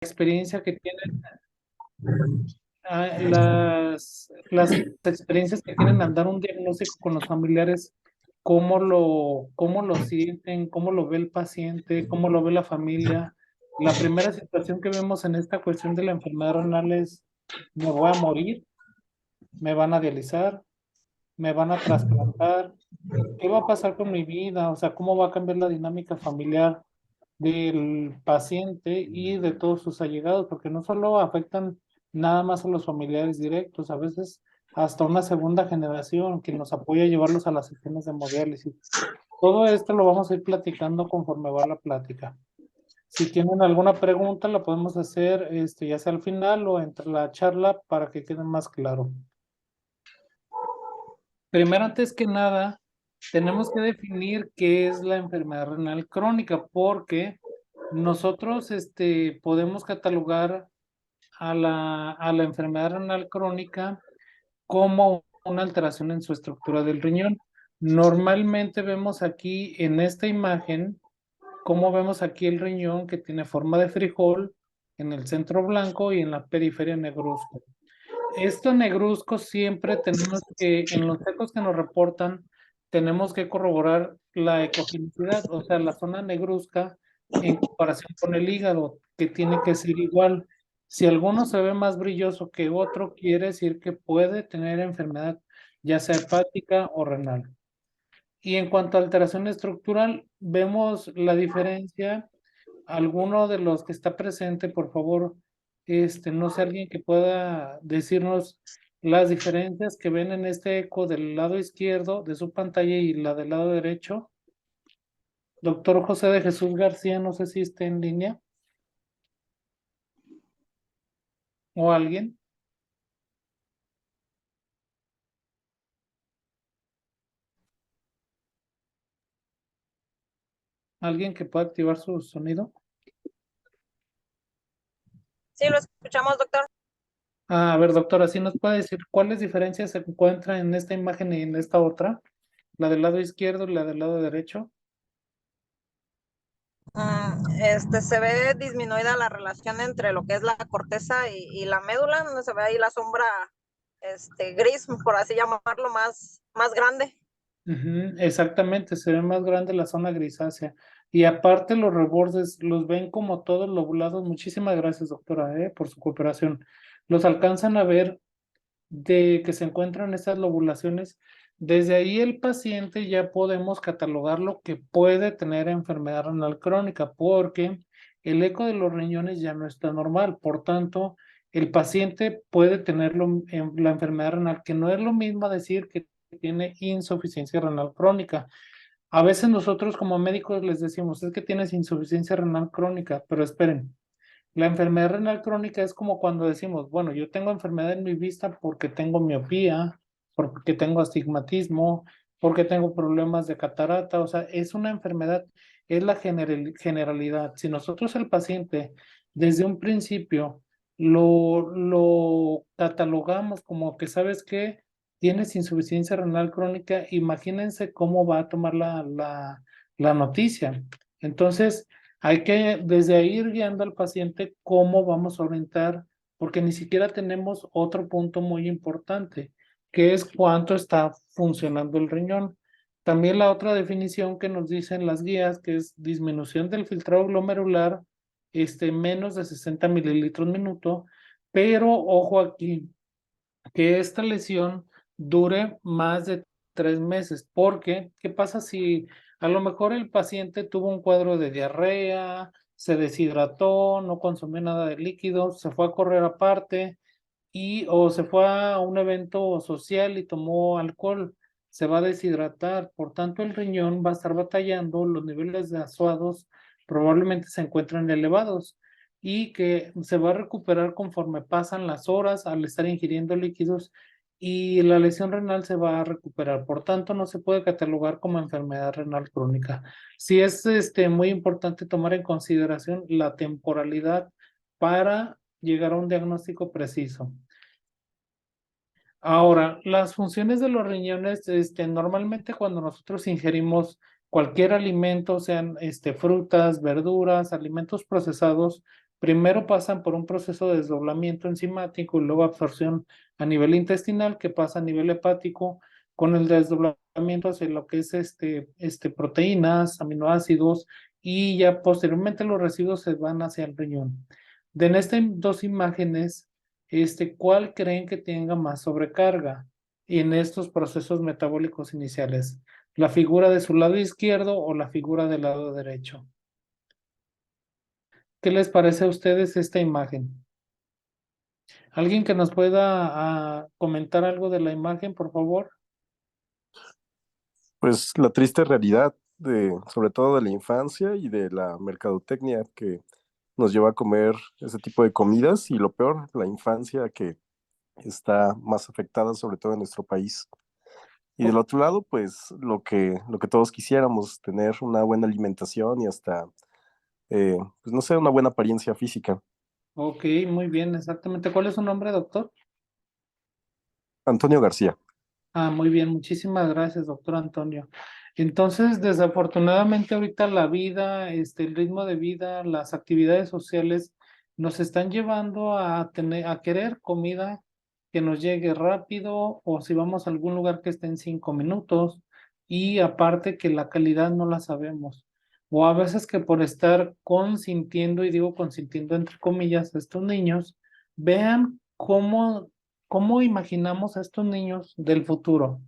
experiencia que tienen, las experiencias que tienen al dar un diagnóstico con los familiares, cómo lo sienten, cómo lo ve el paciente, cómo lo ve la familia. La primera situación que vemos en esta cuestión de la enfermedad renal es: me voy a morir, me van a dializar, me van a trasplantar, ¿qué va a pasar con mi vida? O sea, ¿cómo va a cambiar la dinámica familiar del paciente y de todos sus allegados? Porque no solo afectan nada más a los familiares directos, a veces hasta una segunda generación que nos apoya a llevarlos a las sesiones de hemodiálisis. Todo esto lo vamos a ir platicando conforme va la plática. Si tienen alguna pregunta, la podemos hacer ya sea al final o entre la charla para que quede más claro. Primero, antes que nada, tenemos que definir qué es la enfermedad renal crónica, porque nosotros podemos catalogar a la enfermedad renal crónica como una alteración en su estructura del riñón. Normalmente vemos aquí en esta imagen, como vemos aquí el riñón que tiene forma de frijol en el centro blanco y en la periferia negruzco. Esto negruzco siempre tenemos que, en los ecos que nos reportan, tenemos que corroborar la ecogenicidad, o sea, la zona negruzca en comparación con el hígado, que tiene que ser igual. Si alguno se ve más brilloso que otro, quiere decir que puede tener enfermedad, ya sea hepática o renal. Y en cuanto a alteración estructural, vemos la diferencia. Alguno de los que está presente, por favor, no sé, alguien que pueda decirnos las diferencias que ven en este eco del lado izquierdo de su pantalla y la del lado derecho. Doctor José de Jesús García, no sé si está en línea o alguien, alguien que pueda activar su sonido. Sí, lo escuchamos, doctor. A ver, doctora, ¿sí nos puede decir cuáles diferencias se encuentran en esta imagen y en esta otra? La del lado izquierdo y la del lado derecho. Se ve disminuida la relación entre lo que es la corteza y la médula, donde se ve ahí la sombra gris, por así llamarlo, más grande. Ujú, exactamente, se ve más grande la zona grisácea. Y aparte los rebordes los ven como todos lobulados. Muchísimas gracias, doctora, por su cooperación. Los alcanzan a ver de que se encuentran estas lobulaciones. Desde ahí el paciente ya podemos catalogarlo que puede tener enfermedad renal crónica, porque el eco de los riñones ya no está normal. Por tanto, el paciente puede tenerlo en la enfermedad renal, que no es lo mismo decir que tiene insuficiencia renal crónica. A veces nosotros como médicos les decimos, es que tienes insuficiencia renal crónica, pero esperen, la enfermedad renal crónica es como cuando decimos, bueno, yo tengo enfermedad en mi vista porque tengo miopía, porque tengo astigmatismo, porque tengo problemas de catarata, o sea, es una enfermedad, es la generalidad. Si nosotros el paciente desde un principio lo catalogamos como que, ¿sabes qué? Tienes insuficiencia renal crónica, imagínense cómo va a tomar la noticia. Entonces, hay que desde ahí ir guiando al paciente cómo vamos a orientar, porque ni siquiera tenemos otro punto muy importante, que es cuánto está funcionando el riñón. También la otra definición que nos dicen las guías, que es disminución del filtrado glomerular, menos de 60 mililitros minuto, pero ojo aquí, que esta lesión dure más de 3 meses, porque ¿qué pasa si a lo mejor el paciente tuvo un cuadro de diarrea, se deshidrató, no consumió nada de líquido, se fue a correr aparte o se fue a un evento social y tomó alcohol? Se va a deshidratar, por tanto el riñón va a estar batallando, los niveles de azuados probablemente se encuentran elevados y que se va a recuperar conforme pasan las horas al estar ingiriendo líquidos, y la lesión renal se va a recuperar. Por tanto, no se puede catalogar como enfermedad renal crónica. Sí es muy importante tomar en consideración la temporalidad para llegar a un diagnóstico preciso. Ahora, las funciones de los riñones, normalmente cuando nosotros ingerimos cualquier alimento, sean frutas, verduras, alimentos procesados, Primero pasan por un proceso de desdoblamiento enzimático y luego absorción a nivel intestinal que pasa a nivel hepático con el desdoblamiento hacia lo que es proteínas, aminoácidos y ya posteriormente los residuos se van hacia el riñón. De en estas dos imágenes, ¿cuál creen que tenga más sobrecarga en estos procesos metabólicos iniciales? ¿La figura de su lado izquierdo o la figura del lado derecho? ¿Qué les parece a ustedes esta imagen? ¿Alguien que nos pueda comentar algo de la imagen, por favor? Pues la triste realidad sobre todo de la infancia y de la mercadotecnia que nos lleva a comer ese tipo de comidas y lo peor, la infancia que está más afectada sobre todo en nuestro país. Y del otro lado, pues lo que todos quisiéramos, tener una buena alimentación y hasta, pues no sé, una buena apariencia física. Ok, muy bien, exactamente. ¿Cuál es su nombre, doctor? Antonio García. Muy bien, muchísimas gracias, doctor Antonio. Entonces, desafortunadamente ahorita la vida, el ritmo de vida, las actividades sociales nos están llevando a querer comida que nos llegue rápido o si vamos a algún lugar que esté en 5 minutos y aparte que la calidad no la sabemos. O a veces que por estar consintiendo, y digo consintiendo entre comillas, a estos niños, vean ¿cómo imaginamos a estos niños del futuro?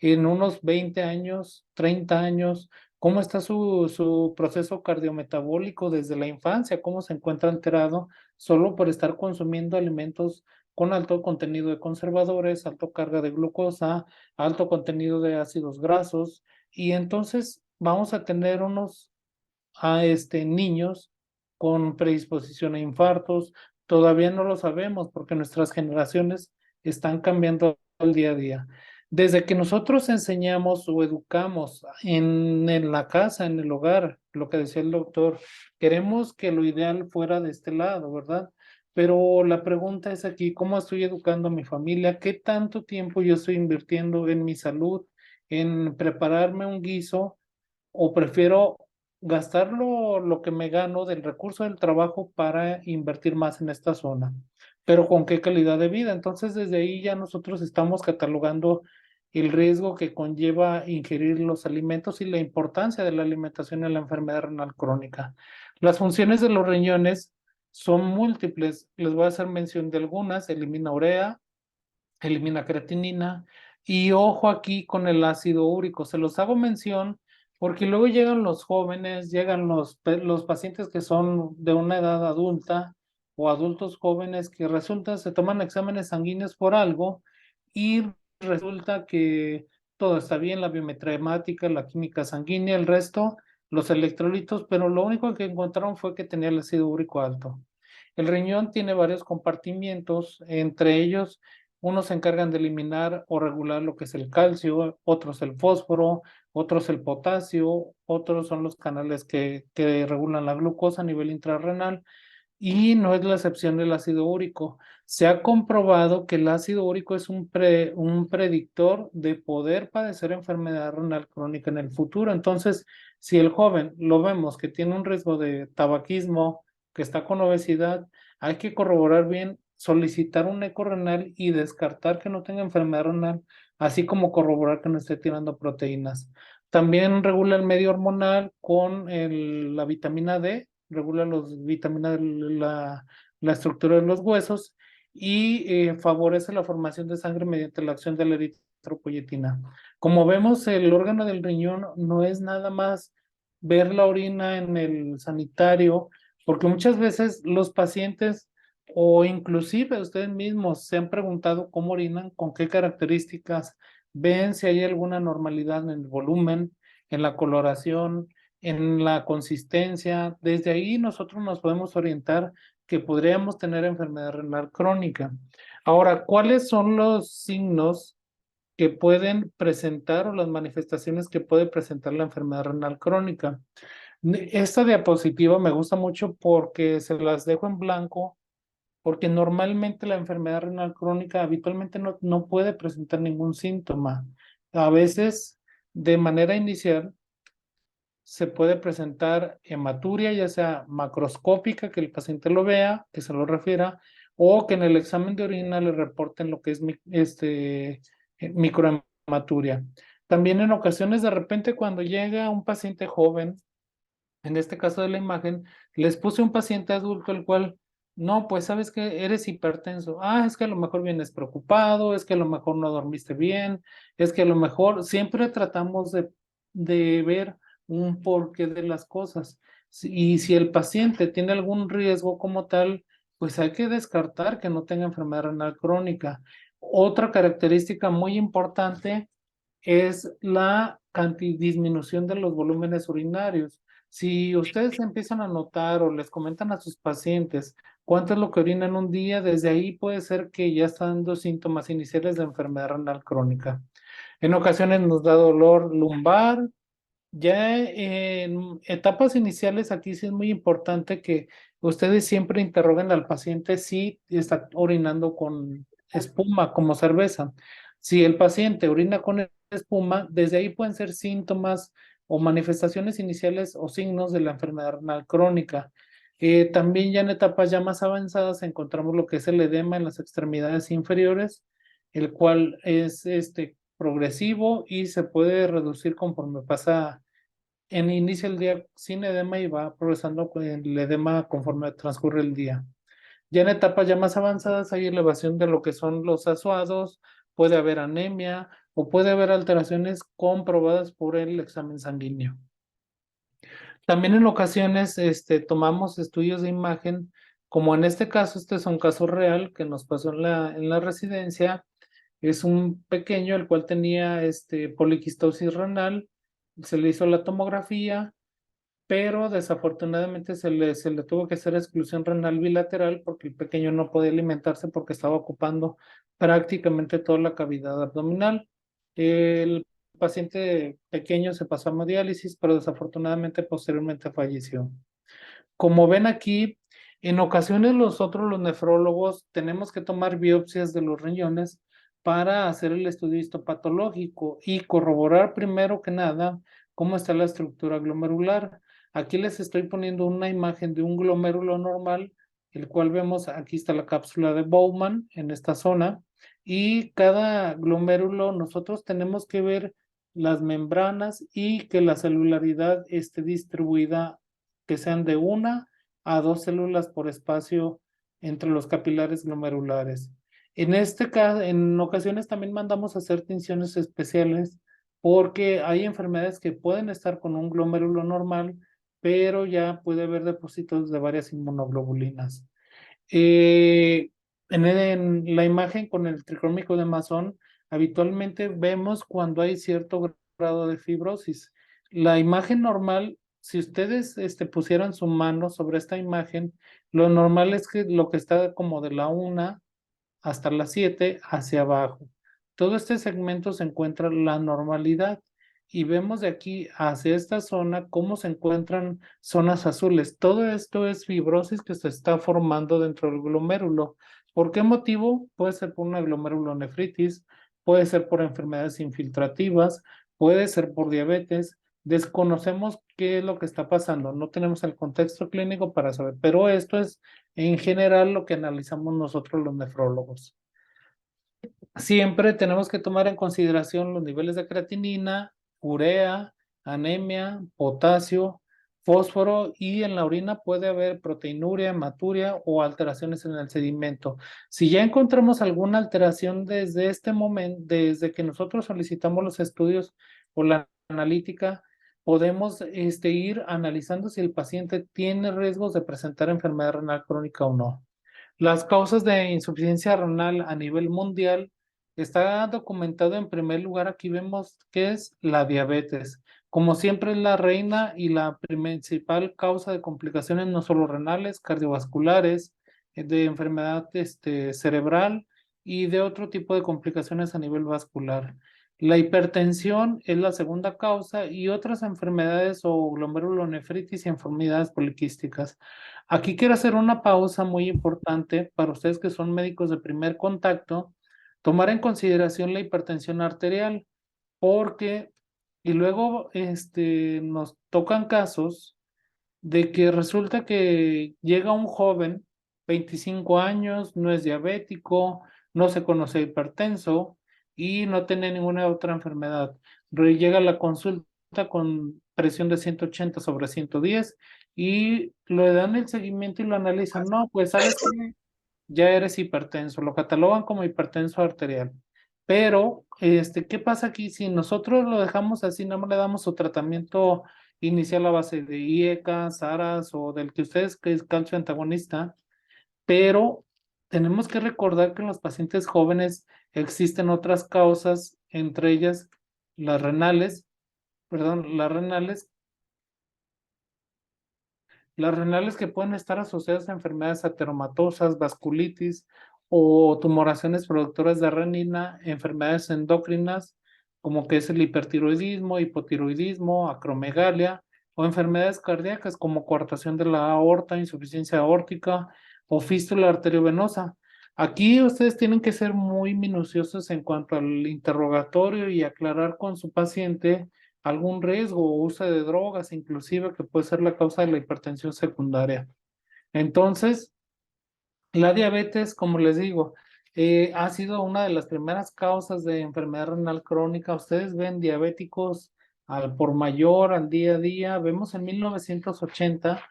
En unos 20 años, 30 años, ¿cómo está su proceso cardiometabólico desde la infancia? ¿Cómo se encuentra alterado solo por estar consumiendo alimentos con alto contenido de conservadores, alto carga de glucosa, alto contenido de ácidos grasos? Y entonces vamos a tener niños con predisposición a infartos. Todavía no lo sabemos porque nuestras generaciones están cambiando el día a día. Desde que nosotros enseñamos o educamos en la casa, en el hogar, lo que decía el doctor, queremos que lo ideal fuera de este lado, ¿verdad? Pero la pregunta es aquí, ¿cómo estoy educando a mi familia? ¿Qué tanto tiempo yo estoy invirtiendo en mi salud, en prepararme un guiso? ¿O prefiero gastar lo que me gano del recurso del trabajo para invertir más en esta zona? Pero ¿con qué calidad de vida? Entonces, desde ahí ya nosotros estamos catalogando el riesgo que conlleva ingerir los alimentos y la importancia de la alimentación en la enfermedad renal crónica. Las funciones de los riñones son múltiples. Les voy a hacer mención de algunas. Elimina urea, elimina creatinina y ojo aquí con el ácido úrico. Se los hago mención porque luego llegan los jóvenes, llegan los pacientes que son de una edad adulta o adultos jóvenes que resulta se toman exámenes sanguíneos por algo y resulta que todo está bien, la biometría hemática, la química sanguínea, el resto, los electrolitos, pero lo único que encontraron fue que tenía el ácido úrico alto. El riñón tiene varios compartimientos, entre ellos unos se encargan de eliminar o regular lo que es el calcio, otros el fósforo, otros el potasio, otros son los canales que regulan la glucosa a nivel intrarrenal y no es la excepción del ácido úrico. Se ha comprobado que el ácido úrico es un predictor de poder padecer enfermedad renal crónica en el futuro. Entonces, si el joven lo vemos que tiene un riesgo de tabaquismo, que está con obesidad, hay que corroborar bien, solicitar un eco renal y descartar que no tenga enfermedad renal, así como corroborar que no esté tirando proteínas. También regula el medio hormonal con la vitamina D, regula los vitaminas, la estructura de los huesos y favorece la formación de sangre mediante la acción de la eritropoyetina. Como vemos, el órgano del riñón no es nada más ver la orina en el sanitario, porque muchas veces los pacientes o inclusive ustedes mismos se han preguntado cómo orinan, con qué características, ven si hay alguna normalidad en el volumen, en la coloración, en la consistencia. Desde ahí nosotros nos podemos orientar que podríamos tener enfermedad renal crónica. Ahora, ¿cuáles son los signos que pueden presentar o las manifestaciones que puede presentar la enfermedad renal crónica? Esta diapositiva me gusta mucho porque se las dejo en blanco, porque normalmente la enfermedad renal crónica habitualmente no puede presentar ningún síntoma. A veces, de manera inicial, se puede presentar hematuria, ya sea macroscópica, que el paciente lo vea, que se lo refiera, o que en el examen de orina le reporten lo que es microhematuria. También en ocasiones, de repente, cuando llega un paciente joven, en este caso de la imagen, les puse un paciente adulto, el cual, no, pues sabes que eres hipertenso. Ah, es que a lo mejor vienes preocupado, es que a lo mejor no dormiste bien, es que a lo mejor siempre tratamos de ver un porqué de las cosas. Y si el paciente tiene algún riesgo como tal, pues hay que descartar que no tenga enfermedad renal crónica. Otra característica muy importante es la disminución de los volúmenes urinarios. Si ustedes empiezan a notar o les comentan a sus pacientes cuánto es lo que orinan un día, desde ahí puede ser que ya están dando síntomas iniciales de enfermedad renal crónica. En ocasiones nos da dolor lumbar. Ya en etapas iniciales, aquí sí es muy importante que ustedes siempre interroguen al paciente si está orinando con espuma, como cerveza. Si el paciente orina con espuma, desde ahí pueden ser síntomas o manifestaciones iniciales o signos de la enfermedad renal crónica. También ya en etapas ya más avanzadas encontramos lo que es el edema en las extremidades inferiores, el cual es progresivo y se puede reducir conforme pasa en inicio el día sin edema y va progresando con el edema conforme transcurre el día. Ya en etapas ya más avanzadas hay elevación de lo que son los azuados, puede haber anemia o puede haber alteraciones comprobadas por el examen sanguíneo. También en ocasiones tomamos estudios de imagen, como en este caso, este es un caso real que nos pasó en la residencia. Es un pequeño el cual tenía poliquistosis renal, se le hizo la tomografía, pero desafortunadamente se le tuvo que hacer exclusión renal bilateral porque el pequeño no podía alimentarse porque estaba ocupando prácticamente toda la cavidad abdominal. El paciente pequeño se pasó a hemodiálisis, pero desafortunadamente posteriormente falleció. Como ven aquí, en ocasiones nosotros los nefrólogos tenemos que tomar biopsias de los riñones para hacer el estudio histopatológico y corroborar primero que nada cómo está la estructura glomerular. Aquí les estoy poniendo una imagen de un glomérulo normal, el cual vemos, aquí está la cápsula de Bowman en esta zona, y cada glomérulo nosotros tenemos que ver las membranas y que la celularidad esté distribuida, que sean de 1 a 2 células por espacio entre los capilares glomerulares. En este caso, en ocasiones también mandamos a hacer tinciones especiales porque hay enfermedades que pueden estar con un glomérulo normal, pero ya puede haber depósitos de varias inmunoglobulinas. En la imagen con el tricrómico de Masson, habitualmente vemos cuando hay cierto grado de fibrosis. La imagen normal, si ustedes pusieran su mano sobre esta imagen, lo normal es que lo que está como de la 1 hasta las 7 hacia abajo. Todo este segmento se encuentra la normalidad y vemos de aquí hacia esta zona cómo se encuentran zonas azules. Todo esto es fibrosis que se está formando dentro del glomérulo. ¿Por qué motivo? Puede ser por una glomerulonefritis, puede ser por enfermedades infiltrativas, puede ser por diabetes. Desconocemos qué es lo que está pasando, no tenemos el contexto clínico para saber, pero esto es en general lo que analizamos nosotros los nefrólogos. Siempre tenemos que tomar en consideración los niveles de creatinina, urea, anemia, potasio, fósforo, y en la orina puede haber proteinuria, hematuria o alteraciones en el sedimento. Si ya encontramos alguna alteración desde este momento, desde que nosotros solicitamos los estudios o la analítica, podemos ir analizando si el paciente tiene riesgos de presentar enfermedad renal crónica o no. Las causas de insuficiencia renal a nivel mundial está documentado en primer lugar. Aquí vemos que es la diabetes. Como siempre es la reina y la principal causa de complicaciones no solo renales, cardiovasculares, de enfermedad cerebral y de otro tipo de complicaciones a nivel vascular. La hipertensión es la segunda causa y otras enfermedades o glomerulonefritis y enfermedades poliquísticas. Aquí quiero hacer una pausa muy importante para ustedes que son médicos de primer contacto, tomar en consideración la hipertensión arterial, porque Y luego nos tocan casos de que resulta que llega un joven, 25 años, no es diabético, no se conoce hipertenso y no tiene ninguna otra enfermedad. Llega a la consulta con presión de 180 sobre 110 y le dan el seguimiento y lo analizan. No, pues sabes que ya eres hipertenso, lo catalogan como hipertenso arterial. Pero, ¿qué pasa aquí? Si nosotros lo dejamos así, no le damos su tratamiento inicial a base de IECA, SARAS o del que ustedes que es calcio antagonista, pero tenemos que recordar que en los pacientes jóvenes existen otras causas, entre ellas las renales, perdón, las renales que pueden estar asociadas a enfermedades ateromatosas, vasculitis o tumoraciones productoras de renina, enfermedades endocrinas, como que es el hipertiroidismo, hipotiroidismo, acromegalia, o enfermedades cardíacas como coartación de la aorta, insuficiencia aórtica o fístula arteriovenosa. Aquí ustedes tienen que ser muy minuciosos en cuanto al interrogatorio y aclarar con su paciente algún riesgo o uso de drogas, inclusive que puede ser la causa de la hipertensión secundaria. Entonces, la diabetes, como les digo, ha sido una de las primeras causas de enfermedad renal crónica. Ustedes ven diabéticos al por mayor, al día a día. Vemos en 1980,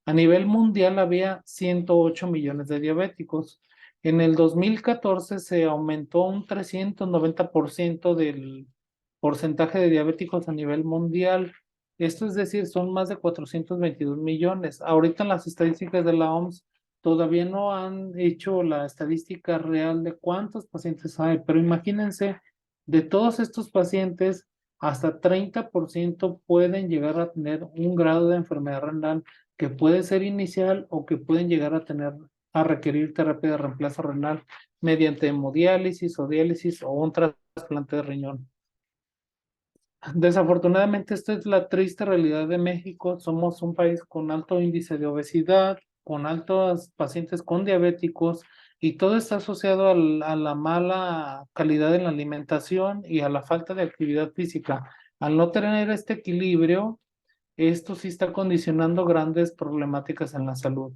a nivel mundial había 108 millones de diabéticos. En el 2014 se aumentó un 390% del porcentaje de diabéticos a nivel mundial. Esto es decir, son más de 422 millones. Ahorita en las estadísticas de la OMS todavía no han hecho la estadística real de cuántos pacientes hay, pero imagínense, de todos estos pacientes, hasta 30% pueden llegar a tener un grado de enfermedad renal que puede ser inicial o que pueden llegar a requerir terapia de reemplazo renal mediante hemodiálisis o diálisis o un trasplante de riñón. Desafortunadamente, esta es la triste realidad de México. Somos un país con alto índice de obesidad, con altos pacientes con diabéticos, y todo está asociado a la mala calidad en la alimentación y a la falta de actividad física. Al no tener este equilibrio, esto sí está condicionando grandes problemáticas en la salud.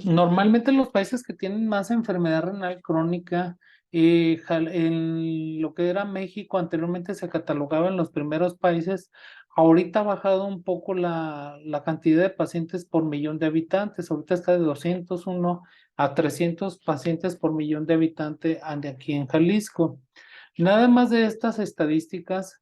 Normalmente los países que tienen más enfermedad renal crónica, en lo que era México anteriormente se catalogaba en los primeros países. Ahorita ha bajado un poco la cantidad de pacientes por millón de habitantes. Ahorita está de 201 a 300 pacientes por millón de habitantes aquí en Jalisco. Nada más de estas estadísticas,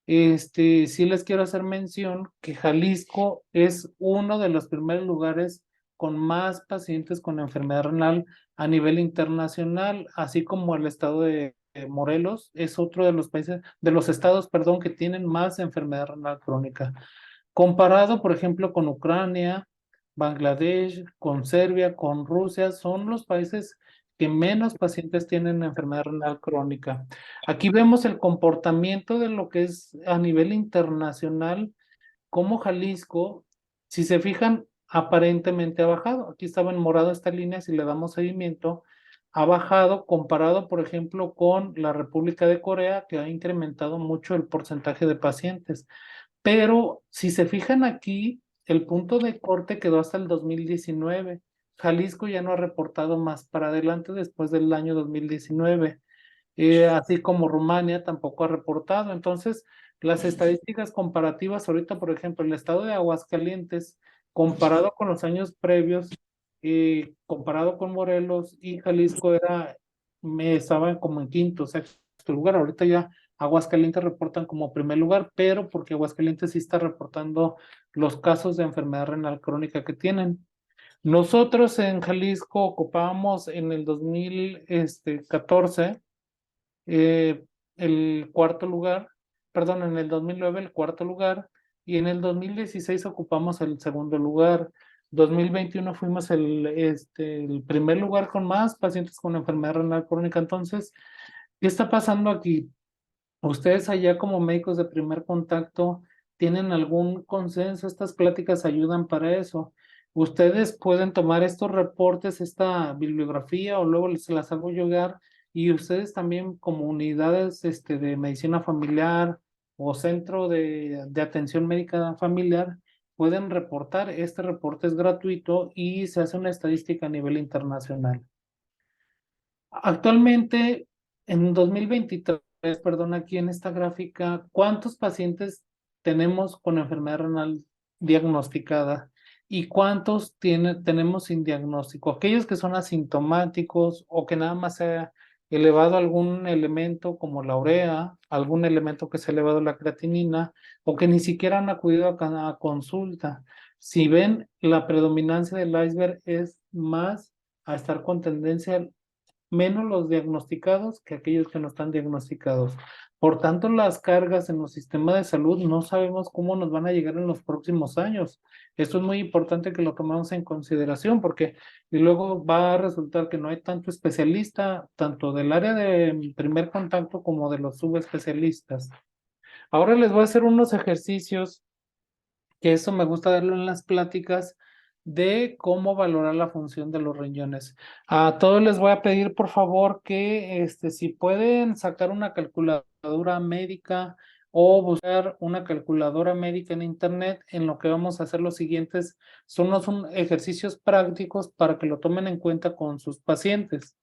sí les quiero hacer mención que Jalisco es uno de los primeros lugares con más pacientes con enfermedad renal a nivel internacional, así como el estado de Morelos es otro de los países, de los estados, perdón, que tienen más enfermedad renal crónica. Comparado, por ejemplo, con Ucrania, Bangladesh, con Serbia, con Rusia, son los países que menos pacientes tienen enfermedad renal crónica. Aquí vemos el comportamiento de lo que es a nivel internacional, como Jalisco, si se fijan, aparentemente ha bajado. Aquí estaba en morado esta línea, si le damos seguimiento, ha bajado comparado, por ejemplo, con la República de Corea, que ha incrementado mucho el porcentaje de pacientes. Pero si se fijan aquí, el punto de corte quedó hasta el 2019. Jalisco ya no ha reportado más para adelante después del año 2019, así como Rumania tampoco ha reportado. Entonces, las estadísticas comparativas ahorita, por ejemplo, el estado de Aguascalientes, comparado con los años previos, comparado con Morelos y Jalisco, estaban como en quinto, sexto lugar. Ahorita ya Aguascalientes reportan como primer lugar, pero porque Aguascalientes sí está reportando los casos de enfermedad renal crónica que tienen. Nosotros en Jalisco ocupábamos en el 2014 el cuarto lugar, perdón, en el 2009 el cuarto lugar, y en el 2016 ocupamos el segundo lugar. 2021 fuimos el primer lugar con más pacientes con enfermedad renal crónica. Entonces, ¿qué está pasando aquí? Ustedes allá como médicos de primer contacto, ¿tienen algún consenso? Estas pláticas ayudan para eso. Ustedes pueden tomar estos reportes, esta bibliografía, o luego se las hago llegar Y ustedes también como unidades de medicina familiar o centro de atención médica familiar pueden reportar. Este reporte es gratuito y se hace una estadística a nivel internacional. Actualmente, en 2023, perdón, aquí en esta gráfica, ¿cuántos pacientes tenemos con enfermedad renal diagnosticada y cuántos tenemos sin diagnóstico? Aquellos que son asintomáticos o que nada más se ha elevado algún elemento como la urea, algún elemento que se ha elevado la creatinina o que ni siquiera han acudido a consulta. Si ven, la predominancia del iceberg es más a estar con tendencia menos los diagnosticados que aquellos que no están diagnosticados. Por tanto, las cargas en los sistemas de salud no sabemos cómo nos van a llegar en los próximos años. Esto es muy importante que lo tomemos en consideración porque y luego va a resultar que no hay tanto especialista, tanto del área de primer contacto como de los subespecialistas. Ahora les voy a hacer unos ejercicios que eso me gusta darlo en las pláticas de cómo valorar la función de los riñones. A todos les voy a pedir, por favor, que si pueden sacar una calculadora médica o buscar una calculadora médica en internet, en lo que vamos a hacer los siguientes son unos ejercicios prácticos para que lo tomen en cuenta con sus pacientes.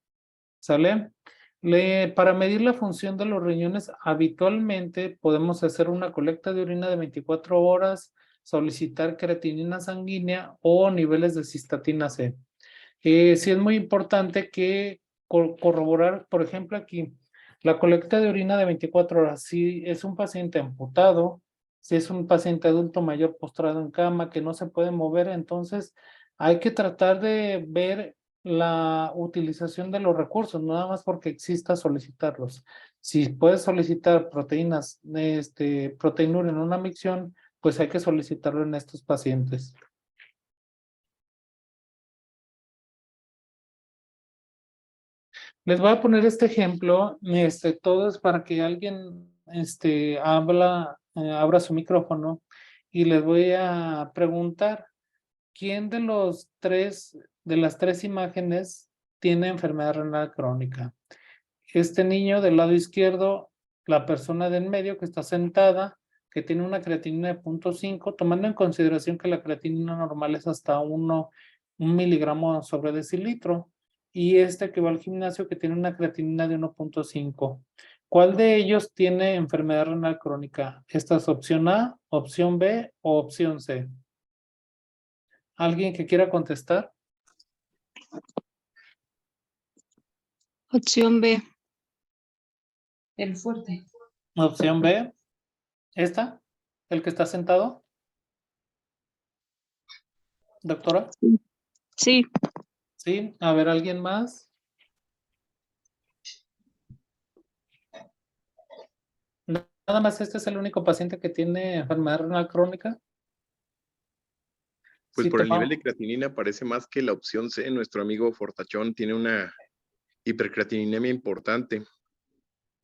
¿Sale? Para medir la función de los riñones, habitualmente podemos hacer una colecta de orina de 24 horas, solicitar creatinina sanguínea o niveles de cistatina C. Sí es muy importante que corroborar, por ejemplo, aquí, la colecta de orina de 24 horas. Si es un paciente amputado, si es un paciente adulto mayor postrado en cama que no se puede mover, entonces hay que tratar de ver la utilización de los recursos, no nada más porque exista solicitarlos. Si puedes solicitar proteínas, proteinúria en una micción, pues hay que solicitarlo en estos pacientes. Les voy a poner este ejemplo, todo es para que alguien abra su micrófono y les voy a preguntar, ¿quién de las tres imágenes tiene enfermedad renal crónica? Este niño del lado izquierdo, la persona de en medio que está sentada, que tiene una creatinina de 0.5, tomando en consideración que la creatinina normal es hasta 1 miligramo sobre decilitro, y este que va al gimnasio que tiene una creatinina de 1.5. ¿Cuál de ellos tiene enfermedad renal crónica? ¿Esta es opción A, opción B o opción C? ¿Alguien que quiera contestar? Opción B. El fuerte. Opción B. ¿Esta? ¿El que está sentado? Doctora. Sí. Sí, a ver, ¿alguien más? Nada más este es el único paciente que tiene enfermedad renal crónica. Pues Sí, por el nivel de creatinina parece más que la opción C. Nuestro amigo Fortachón tiene una hipercreatininemia importante.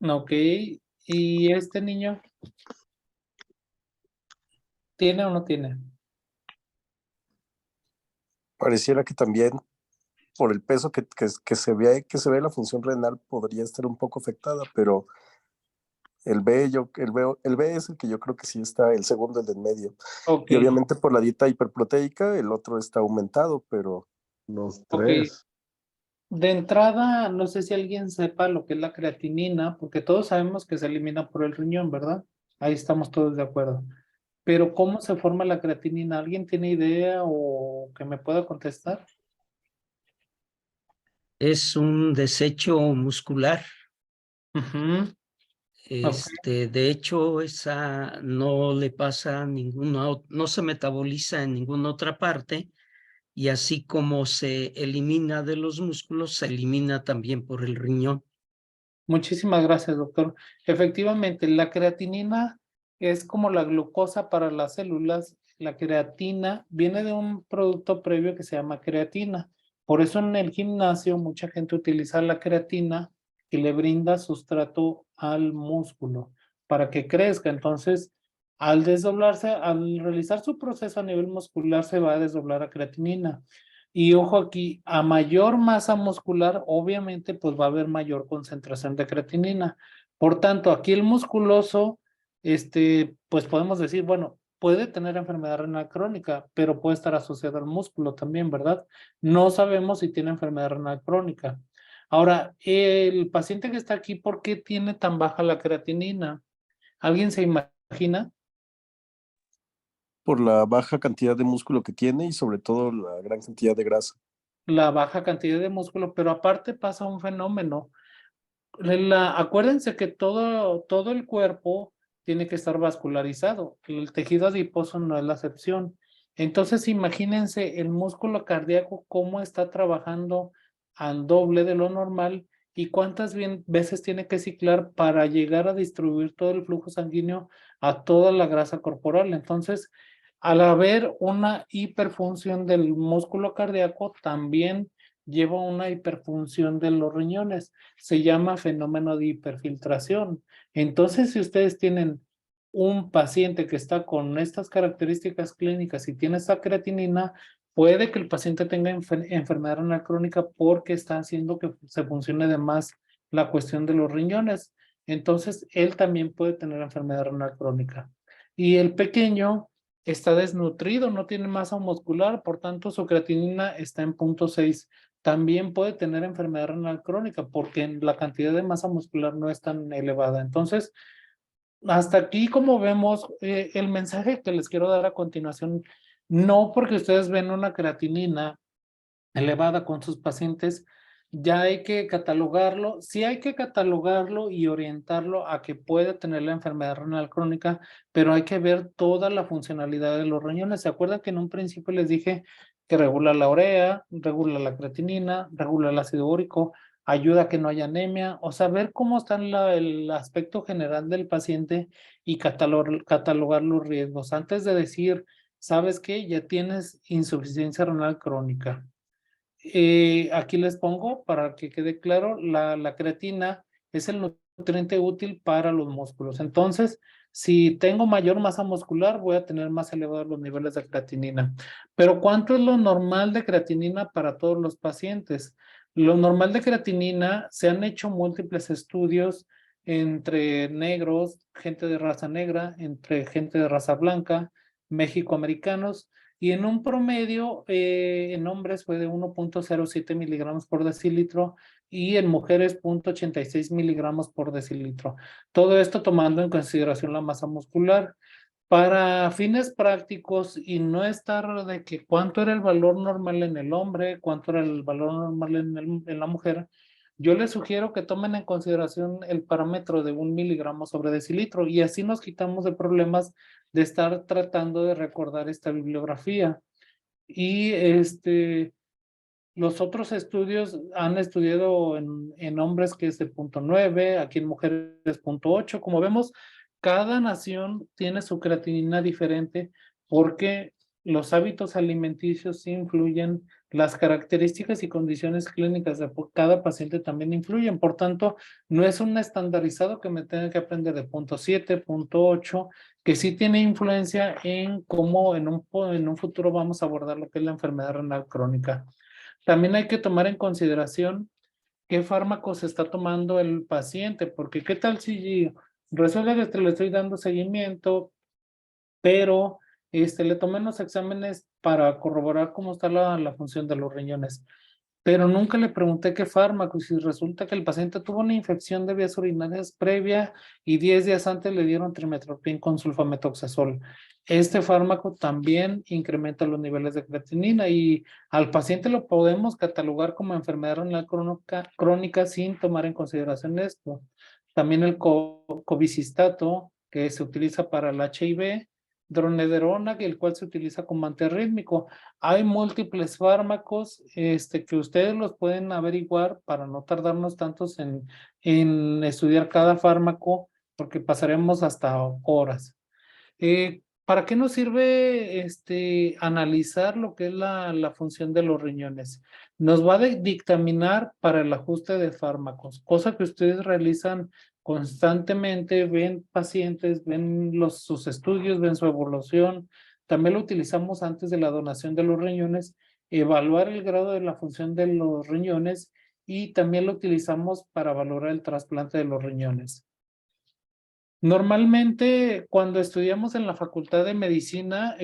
Ok, ¿y este niño? ¿Tiene o no tiene? Pareciera que también por el peso que se ve la función renal podría estar un poco afectada, pero el B es el que yo creo que sí está, el segundo, el del medio. Ok. Y obviamente por la dieta hiperproteica, el otro está aumentado, pero los tres. De entrada, no sé si alguien sepa lo que es la creatinina, porque todos sabemos que se elimina por el riñón, ¿verdad? Ahí estamos todos de acuerdo. Pero ¿cómo se forma la creatinina? ¿Alguien tiene idea o que me pueda contestar? Es un desecho muscular. Ujú. De hecho, esa no le pasa a no se metaboliza en ninguna otra parte, y así como se elimina de los músculos, se elimina también por el riñón. Muchísimas gracias, doctor. Efectivamente, la creatinina es como la glucosa para las células. La creatina viene de un producto previo que se llama creatina. Por eso en el gimnasio mucha gente utiliza la creatina que le brinda sustrato al músculo para que crezca. Entonces, al desdoblarse, al realizar su proceso a nivel muscular, se va a desdoblar a creatinina. Y ojo aquí, a mayor masa muscular, obviamente, pues va a haber mayor concentración de creatinina. Por tanto, aquí el musculoso, pues podemos decir, bueno, puede tener enfermedad renal crónica, pero puede estar asociado al músculo también, ¿verdad? No sabemos si tiene enfermedad renal crónica. Ahora, el paciente que está aquí, ¿por qué tiene tan baja la creatinina? ¿Alguien se imagina? Por la baja cantidad de músculo que tiene y sobre todo la gran cantidad de grasa. La baja cantidad de músculo, pero aparte pasa un fenómeno. Acuérdense que todo el cuerpo tiene que estar vascularizado. El tejido adiposo no es la excepción. Entonces, imagínense el músculo cardíaco cómo está trabajando al doble de lo normal y cuántas veces tiene que ciclar para llegar a distribuir todo el flujo sanguíneo a toda la grasa corporal. Entonces, al haber una hiperfunción del músculo cardíaco, también lleva una hiperfunción de los riñones. Se llama fenómeno de hiperfiltración. Entonces, si ustedes tienen un paciente que está con estas características clínicas y tiene esta creatinina, puede que el paciente tenga enfermedad renal crónica porque está haciendo que se funcione de más la cuestión de los riñones. Entonces, él también puede tener enfermedad renal crónica. Y el pequeño está desnutrido, no tiene masa muscular, por tanto, su creatinina está en 0.6. También puede tener enfermedad renal crónica porque la cantidad de masa muscular no es tan elevada. Entonces, hasta aquí, como vemos, el mensaje que les quiero dar a continuación, no porque ustedes ven una creatinina elevada con sus pacientes, ya hay que catalogarlo, sí hay que catalogarlo y orientarlo a que puede tener la enfermedad renal crónica, pero hay que ver toda la funcionalidad de los riñones. ¿Se acuerdan que en un principio les dije que regula la urea, regula la creatinina, regula el ácido úrico, ayuda a que no haya anemia? O sea, ver cómo está el aspecto general del paciente y catalogar los riesgos antes de decir, ¿sabes qué? Ya tienes insuficiencia renal crónica. Aquí les pongo para que quede claro, la creatina es el nutriente útil para los músculos. Entonces, si tengo mayor masa muscular, voy a tener más elevados los niveles de creatinina. Pero ¿cuánto es lo normal de creatinina para todos los pacientes? Lo normal de creatinina, se han hecho múltiples estudios entre negros, gente de raza negra, entre gente de raza blanca, mexicoamericanos, y en un promedio, en hombres fue de 1.07 miligramos por decilitro y en mujeres 0.86 miligramos por decilitro. Todo esto tomando en consideración la masa muscular. Para fines prácticos y no estar de que cuánto era el valor normal en el hombre, cuánto era el valor normal en la mujer, yo les sugiero que tomen en consideración el parámetro de 1 miligramo sobre decilitro y así nos quitamos de problemas de estar tratando de recordar esta bibliografía. Y los otros estudios han estudiado en hombres que es de 0.9, aquí en mujeres 0.8. Como vemos, cada nación tiene su creatinina diferente porque los hábitos alimenticios sí influyen, las características y condiciones clínicas de cada paciente también influyen. Por tanto, no es un estandarizado que me tenga que aprender de 0.7, 0.8, que sí tiene influencia en cómo en un futuro vamos a abordar lo que es la enfermedad renal crónica. También hay que tomar en consideración qué fármacos está tomando el paciente, porque qué tal si resulta que le estoy dando seguimiento, pero le tomé unos exámenes para corroborar cómo está la función de los riñones, pero nunca le pregunté qué fármaco, y si resulta que el paciente tuvo una infección de vías urinarias previa y 10 días antes le dieron trimethoprim con sulfamethoxazol. Este fármaco también incrementa los niveles de creatinina y al paciente lo podemos catalogar como enfermedad renal crónica sin tomar en consideración esto. También el covicistato, que se utiliza para el HIV, dronederona, el cual se utiliza como antirrítmico. Hay múltiples fármacos que ustedes los pueden averiguar para no tardarnos tantos en estudiar cada fármaco, porque pasaremos hasta horas. ¿Para qué nos sirve analizar lo que es la función de los riñones? Nos va a dictaminar para el ajuste de fármacos, cosa que ustedes realizan constantemente, ven pacientes, ven sus estudios, ven su evolución. También lo utilizamos antes de la donación de los riñones evaluar el grado de la función de los riñones y también lo utilizamos para valorar el trasplante de los riñones. Normalmente, cuando estudiamos en la Facultad de Medicina,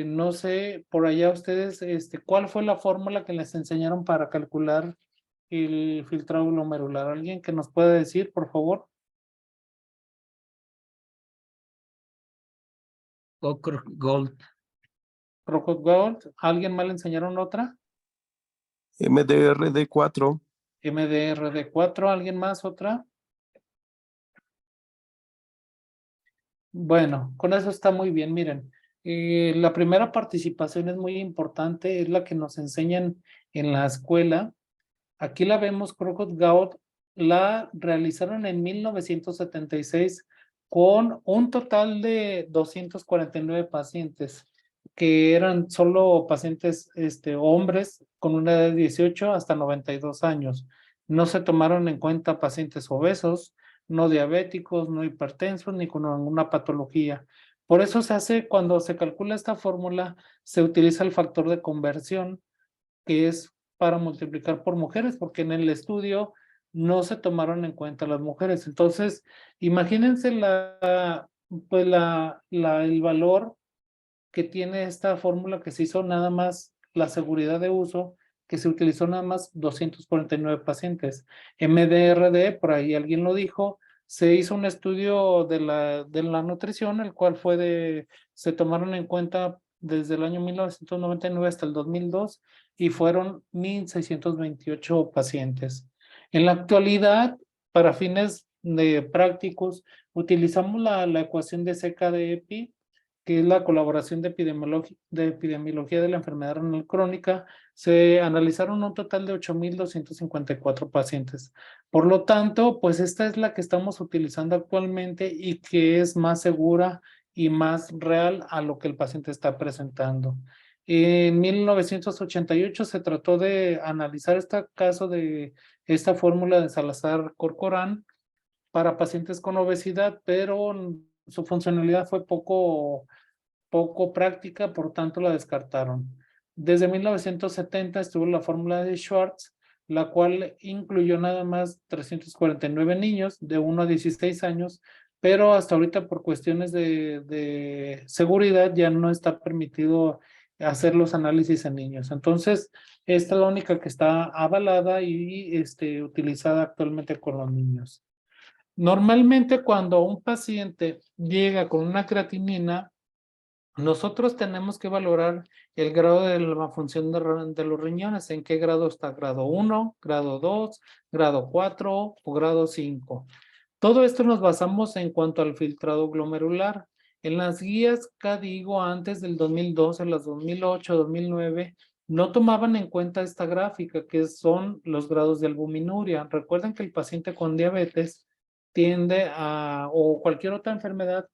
no sé, por allá ustedes, ¿cuál fue la fórmula que les enseñaron para calcular el filtrado glomerular? ¿Alguien que nos pueda decir, por favor? Cocker Gold. Crocod Gold. ¿Alguien más le enseñaron otra? MDRD4. MDRD4. ¿Alguien más otra? Bueno, con eso está muy bien. Miren, la primera participación es muy importante, es la que nos enseñan en la escuela. Aquí la vemos, Crocod Gould, la realizaron en 1976 con un total de 249 pacientes, que eran solo pacientes hombres con una edad de 18 hasta 92 años. No se tomaron en cuenta pacientes obesos, no diabéticos, no hipertensos, ni con alguna patología. Por eso se hace, cuando se calcula esta fórmula, se utiliza el factor de conversión, que es para multiplicar por mujeres, porque en el estudio no se tomaron en cuenta las mujeres. Entonces, imagínense el valor que tiene esta fórmula, que se hizo nada más la seguridad de uso, que se utilizó nada más 249 pacientes. MDRD, por ahí alguien lo dijo, se hizo un estudio de la nutrición, el cual se tomaron en cuenta desde el año 1999 hasta el 2002 y fueron 1,628 pacientes. En la actualidad, para fines de prácticos, utilizamos la ecuación de seca de EPI, que es la colaboración de epidemiología de la enfermedad renal crónica. Se analizaron un total de 8,254 pacientes. Por lo tanto, pues esta es la que estamos utilizando actualmente y que es más segura y más real a lo que el paciente está presentando. En 1988 se trató de analizar este caso de esta fórmula de Salazar-Corcoran para pacientes con obesidad, pero su funcionalidad fue poco práctica, por tanto la descartaron. Desde 1970 estuvo la fórmula de Schwartz, la cual incluyó nada más 349 niños de 1 a 16 años, pero hasta ahorita por cuestiones de seguridad ya no está permitido hacer los análisis en niños. Entonces, esta es la única que está avalada y utilizada actualmente con los niños. Normalmente cuando un paciente llega con una creatinina, nosotros tenemos que valorar el grado de la función de los riñones, en qué grado está, grado 1, grado 2, grado 4 o grado 5. Todo esto nos basamos en cuanto al filtrado glomerular. En las guías CADIGO antes del 2012, las 2008, 2009, no tomaban en cuenta esta gráfica, que son los grados de albuminuria. Recuerden que el paciente con diabetes o cualquier otra enfermedad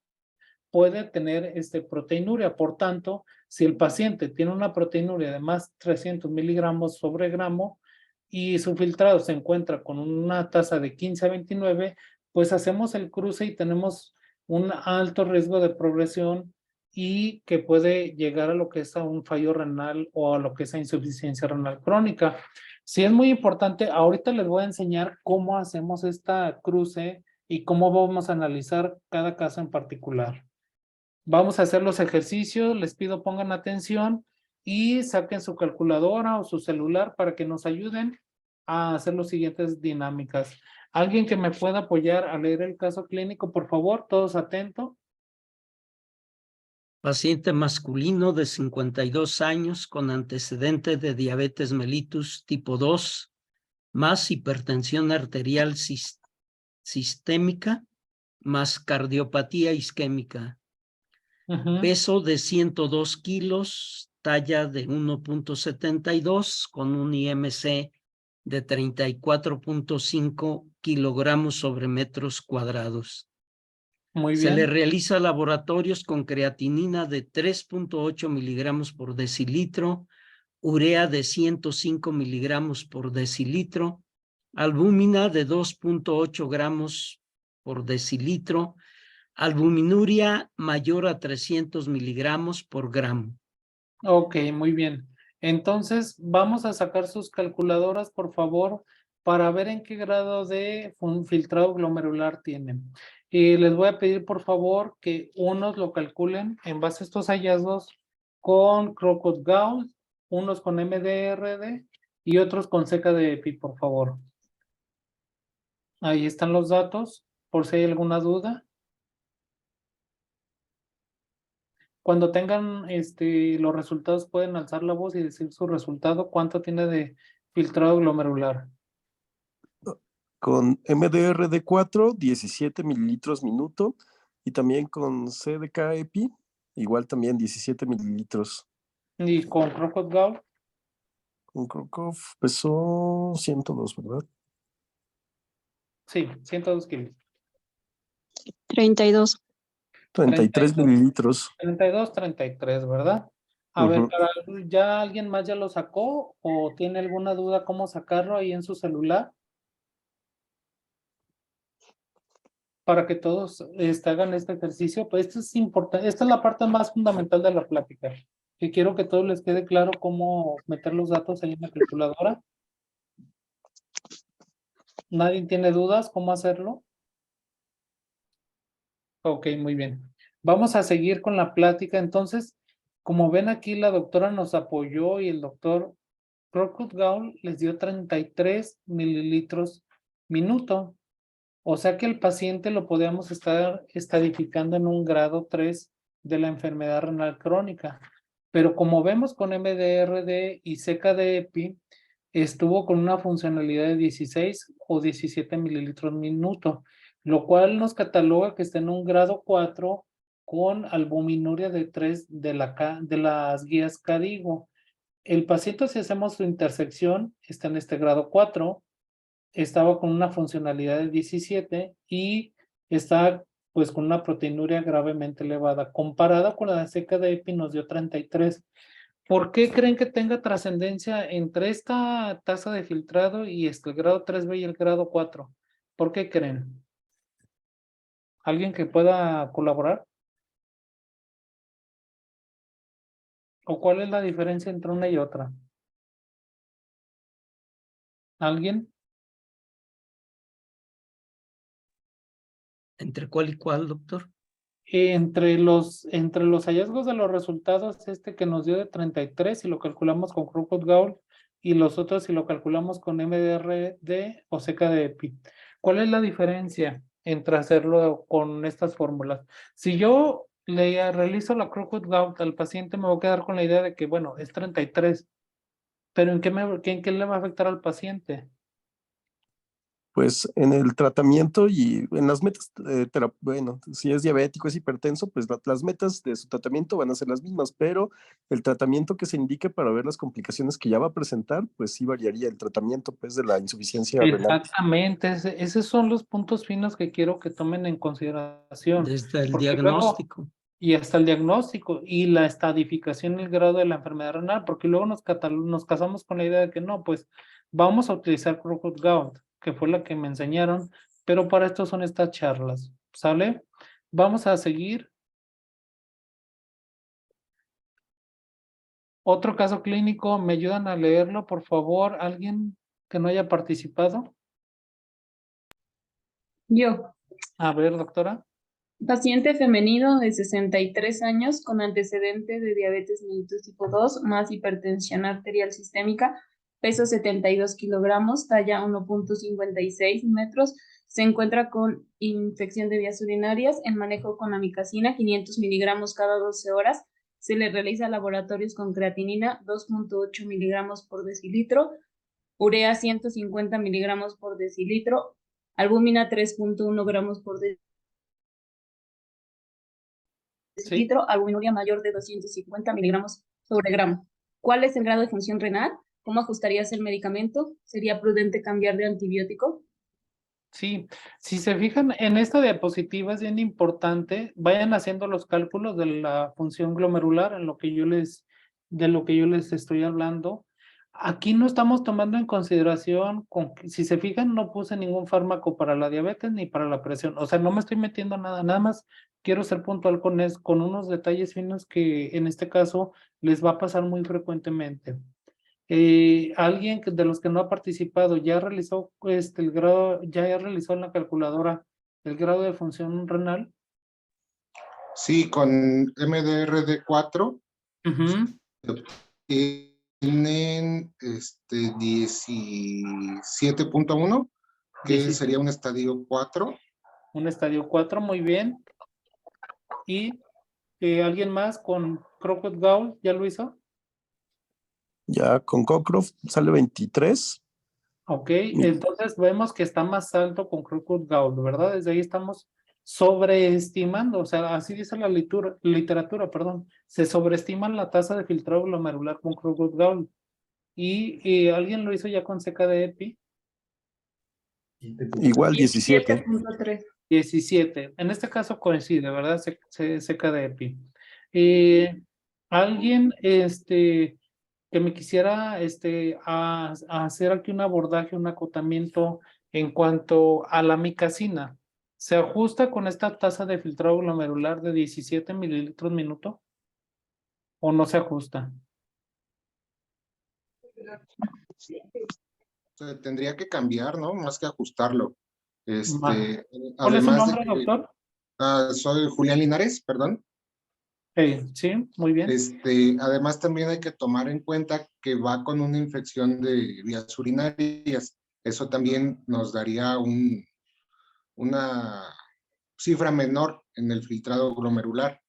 puede tener proteinuria. Por tanto, si el paciente tiene una proteinuria de más 300 miligramos sobre gramo y su filtrado se encuentra con una tasa de 15 a 29, pues hacemos el cruce y tenemos un alto riesgo de progresión y que puede llegar a lo que es a un fallo renal o a lo que es a insuficiencia renal crónica. Sí, es muy importante. Ahorita les voy a enseñar cómo hacemos esta cruce y cómo vamos a analizar cada caso en particular. Vamos a hacer los ejercicios, les pido pongan atención y saquen su calculadora o su celular para que nos ayuden a hacer las siguientes dinámicas. ¿Alguien que me pueda apoyar a leer el caso clínico, por favor? Todos atentos. Paciente masculino de 52 años con antecedente de diabetes mellitus tipo 2, más hipertensión arterial sistémica, más cardiopatía isquémica. Peso de 102 kilos, talla de 1.72 con un IMC de 34.5 kilogramos sobre metros cuadrados. Muy bien. Se le realiza laboratorios con creatinina de 3.8 miligramos por decilitro, urea de 105 miligramos por decilitro, albúmina de 2.8 gramos por decilitro, albuminuria mayor a 300 miligramos por gramo. Ok, muy bien. Entonces, vamos a sacar sus calculadoras, por favor, para ver en qué grado de filtrado glomerular tienen. Y les voy a pedir, por favor, que unos lo calculen en base a estos hallazgos con Crocod-Gauss, unos con MDRD y otros con seca de EPI, por favor. Ahí están los datos, por si hay alguna duda. Cuando tengan los resultados, pueden alzar la voz y decir su resultado, cuánto tiene de filtrado glomerular. Con MDRD4, 17 mililitros minuto, y también con CDK-EPI, igual también 17 mililitros. Y con Crocod-Gauss, Un Krokov pesó 102, ¿verdad? sí, 102 kilos. 32. 33 32. mililitros. 32, 33, ¿verdad? A ver, Ujú. ¿ya alguien más ya lo sacó o tiene alguna duda cómo sacarlo ahí en su celular? Para que todos hagan este ejercicio, pues esto es importante, esta es la parte más fundamental de la plática, que quiero que a todos les quede claro cómo meter los datos ahí en la calculadora. ¿Nadie tiene dudas cómo hacerlo? Ok, muy bien. Vamos a seguir con la plática. Entonces, como ven aquí, la doctora nos apoyó y el doctor Crocod-Gauss les dio 33 mililitros minuto. O sea que el paciente lo podemos estar estadificando en un grado 3 de la enfermedad renal crónica. Pero como vemos con MDRD y CKD-EPI, estuvo con una funcionalidad de 16 o 17 mililitros minuto, lo cual nos cataloga que está en un grado 4 con albuminuria de 3 de las guías CADIGO. El paciente, si hacemos su intersección, está en este grado 4, estaba con una funcionalidad de 17 y está pues con una proteinuria gravemente elevada. Comparada con la de seca de EPI nos dio 33. ¿Por qué creen que tenga trascendencia entre esta tasa de filtrado y el grado 3B y el grado 4? ¿Por qué creen? ¿Alguien que pueda colaborar? ¿O cuál es la diferencia entre una y otra? ¿Alguien? ¿Entre cuál y cuál, doctor? Entre los hallazgos de los resultados, que nos dio de 33, si lo calculamos con Crocod-Gauss, y los otros si lo calculamos con MDRD o seca de EPI. ¿Cuál es la diferencia entre hacerlo con estas fórmulas? Si yo le realizo la Crocod-Gauss al paciente, me voy a quedar con la idea de que, bueno, es 33, pero ¿en qué le va a afectar al paciente? Pues en el tratamiento y en las metas, bueno, si es diabético, es hipertenso, pues las metas de su tratamiento van a ser las mismas, pero el tratamiento que se indique para ver las complicaciones que ya va a presentar, pues sí variaría el tratamiento pues de la insuficiencia renal. Exactamente, esos son los puntos finos que quiero que tomen en consideración. Desde el Porque luego, diagnóstico. y hasta el diagnóstico y la estadificación y el grado de la enfermedad renal, porque luego nos casamos con la idea de que no, pues vamos a utilizar Crocod-Gauss, que fue la que me enseñaron, pero para esto son estas charlas, ¿sale? Vamos a seguir. Otro caso clínico, ¿me ayudan a leerlo, por favor? ¿Alguien que no haya participado? Yo, A ver, doctora. paciente femenino de 63 años con antecedente de diabetes mellitus tipo 2 más hipertensión arterial sistémica, peso 72 kilogramos, talla 1.56 metros, se encuentra con infección de vías urinarias, en manejo con amicacina 500 miligramos cada 12 horas, se le realiza laboratorios con creatinina 2.8 miligramos por decilitro, urea 150 miligramos por decilitro, albúmina 3.1 gramos por decilitro, albuminuria mayor de 250 miligramos sobre gramo. ¿Cuál es el grado de función renal? ¿Cómo ajustarías el medicamento? ¿Sería prudente cambiar de antibiótico? Sí, si se fijan en esta diapositiva es bien importante, vayan haciendo los cálculos de la función glomerular de lo que yo les estoy hablando. Aquí no estamos tomando en consideración, si se fijan, no puse ningún fármaco para la diabetes ni para la presión, o sea, no me estoy metiendo nada más quiero ser puntual con unos detalles finos que en este caso les va a pasar muy frecuentemente. Alguien de los que no ha participado ya realizó el grado, ya realizó en la calculadora el grado de función renal. Sí, con MDRD4 Ujú. tienen 17.1, que sería un estadio 4. Un estadio 4, muy bien. ¿Y alguien más con Crocodile Gaul ya lo hizo? Ya con Cockcroft sale 23. Ok, entonces vemos que está más alto con Crocodile Gaul, ¿verdad? Desde ahí estamos sobreestimando, o sea, así dice la literatura, perdón, se sobreestima la tasa de filtrado glomerular con Crocodile Gaul. ¿Y alguien lo hizo ya con CK de EPI? Igual 17. 17.3. 17. En este caso coincide, ¿verdad? CK de EPI. Alguien que me quisiera a hacer aquí un abordaje, un acotamiento en cuanto a la micacina. ¿Se ajusta con esta tasa de filtrado glomerular de 17 mililitros minuto? ¿O no se ajusta? Tendría que cambiar, ¿no? Más que ajustarlo. ¿Cuál es su Además de nombre, que doctor? soy Julián Linares, perdón. Sí, muy bien. Además también hay que tomar en cuenta que va con una infección de vías urinarias. Eso también nos daría una cifra menor en el filtrado glomerular.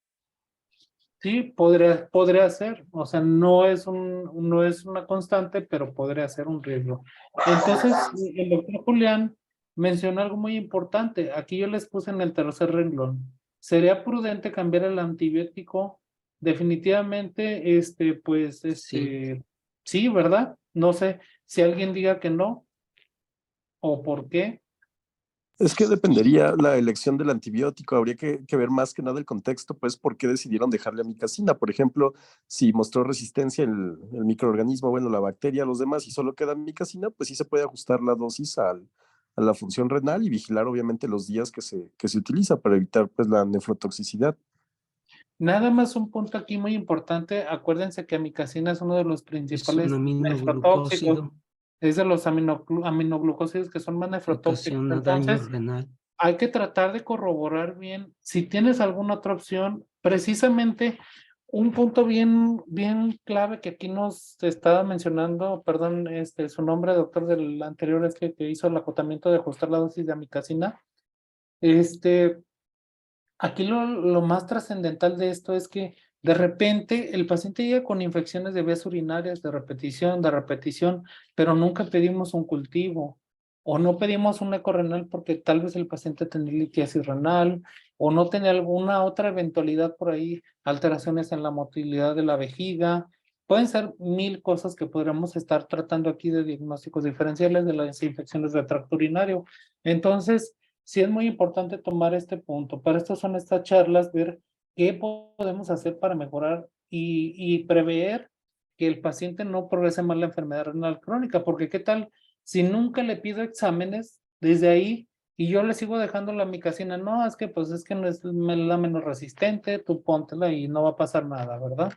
Sí, podría ser, o sea, no es una constante, pero podría ser un riesgo. Entonces, el doctor Julián mencionó algo muy importante. Aquí yo les puse en el tercer renglón. ¿Sería prudente cambiar el antibiótico? Definitivamente, Sí. sí, ¿verdad? No sé si alguien diga que no, o por qué. Es que dependería la elección del antibiótico, habría que ver más que nada el contexto, pues por qué decidieron dejarle amicacina. Por ejemplo, si mostró resistencia el microorganismo, bueno, la bacteria, los demás, y solo queda amicacina, pues sí se puede ajustar la dosis a la función renal y vigilar obviamente los días que se utiliza para evitar pues la nefrotoxicidad. Nada más un punto aquí muy importante. Acuérdense que amicacina es uno de los Es un principales nefrotóxicos. aminoglucósido Es de los aminoglucósidos que son más que nefrotóxicos. ocasiona daño Entonces, renal. hay que tratar de corroborar bien. Si tienes alguna otra opción, precisamente un punto bien clave que aquí nos estaba mencionando, perdón, su nombre, doctor, del anterior, es que hizo el acotamiento de ajustar la dosis de amicacina. Aquí lo más trascendental de esto es que de repente el paciente llega con infecciones de vías urinarias de repetición, pero nunca pedimos un cultivo o no pedimos un eco renal porque tal vez el paciente tenía litiasis renal o no tenía alguna otra eventualidad por ahí, alteraciones en la motilidad de la vejiga. Pueden ser 1000 cosas que podríamos estar tratando aquí de diagnósticos diferenciales de las infecciones de tracto urinario. Entonces, sí es muy importante tomar este punto. Para esto son estas charlas, ver qué podemos hacer para mejorar y prever que el paciente no progrese más la enfermedad renal crónica, porque qué tal si nunca le pido exámenes desde ahí y yo le sigo dejando la micacina. No, es que pues es que no es la menos resistente, tú póntela y no va a pasar nada, ¿verdad?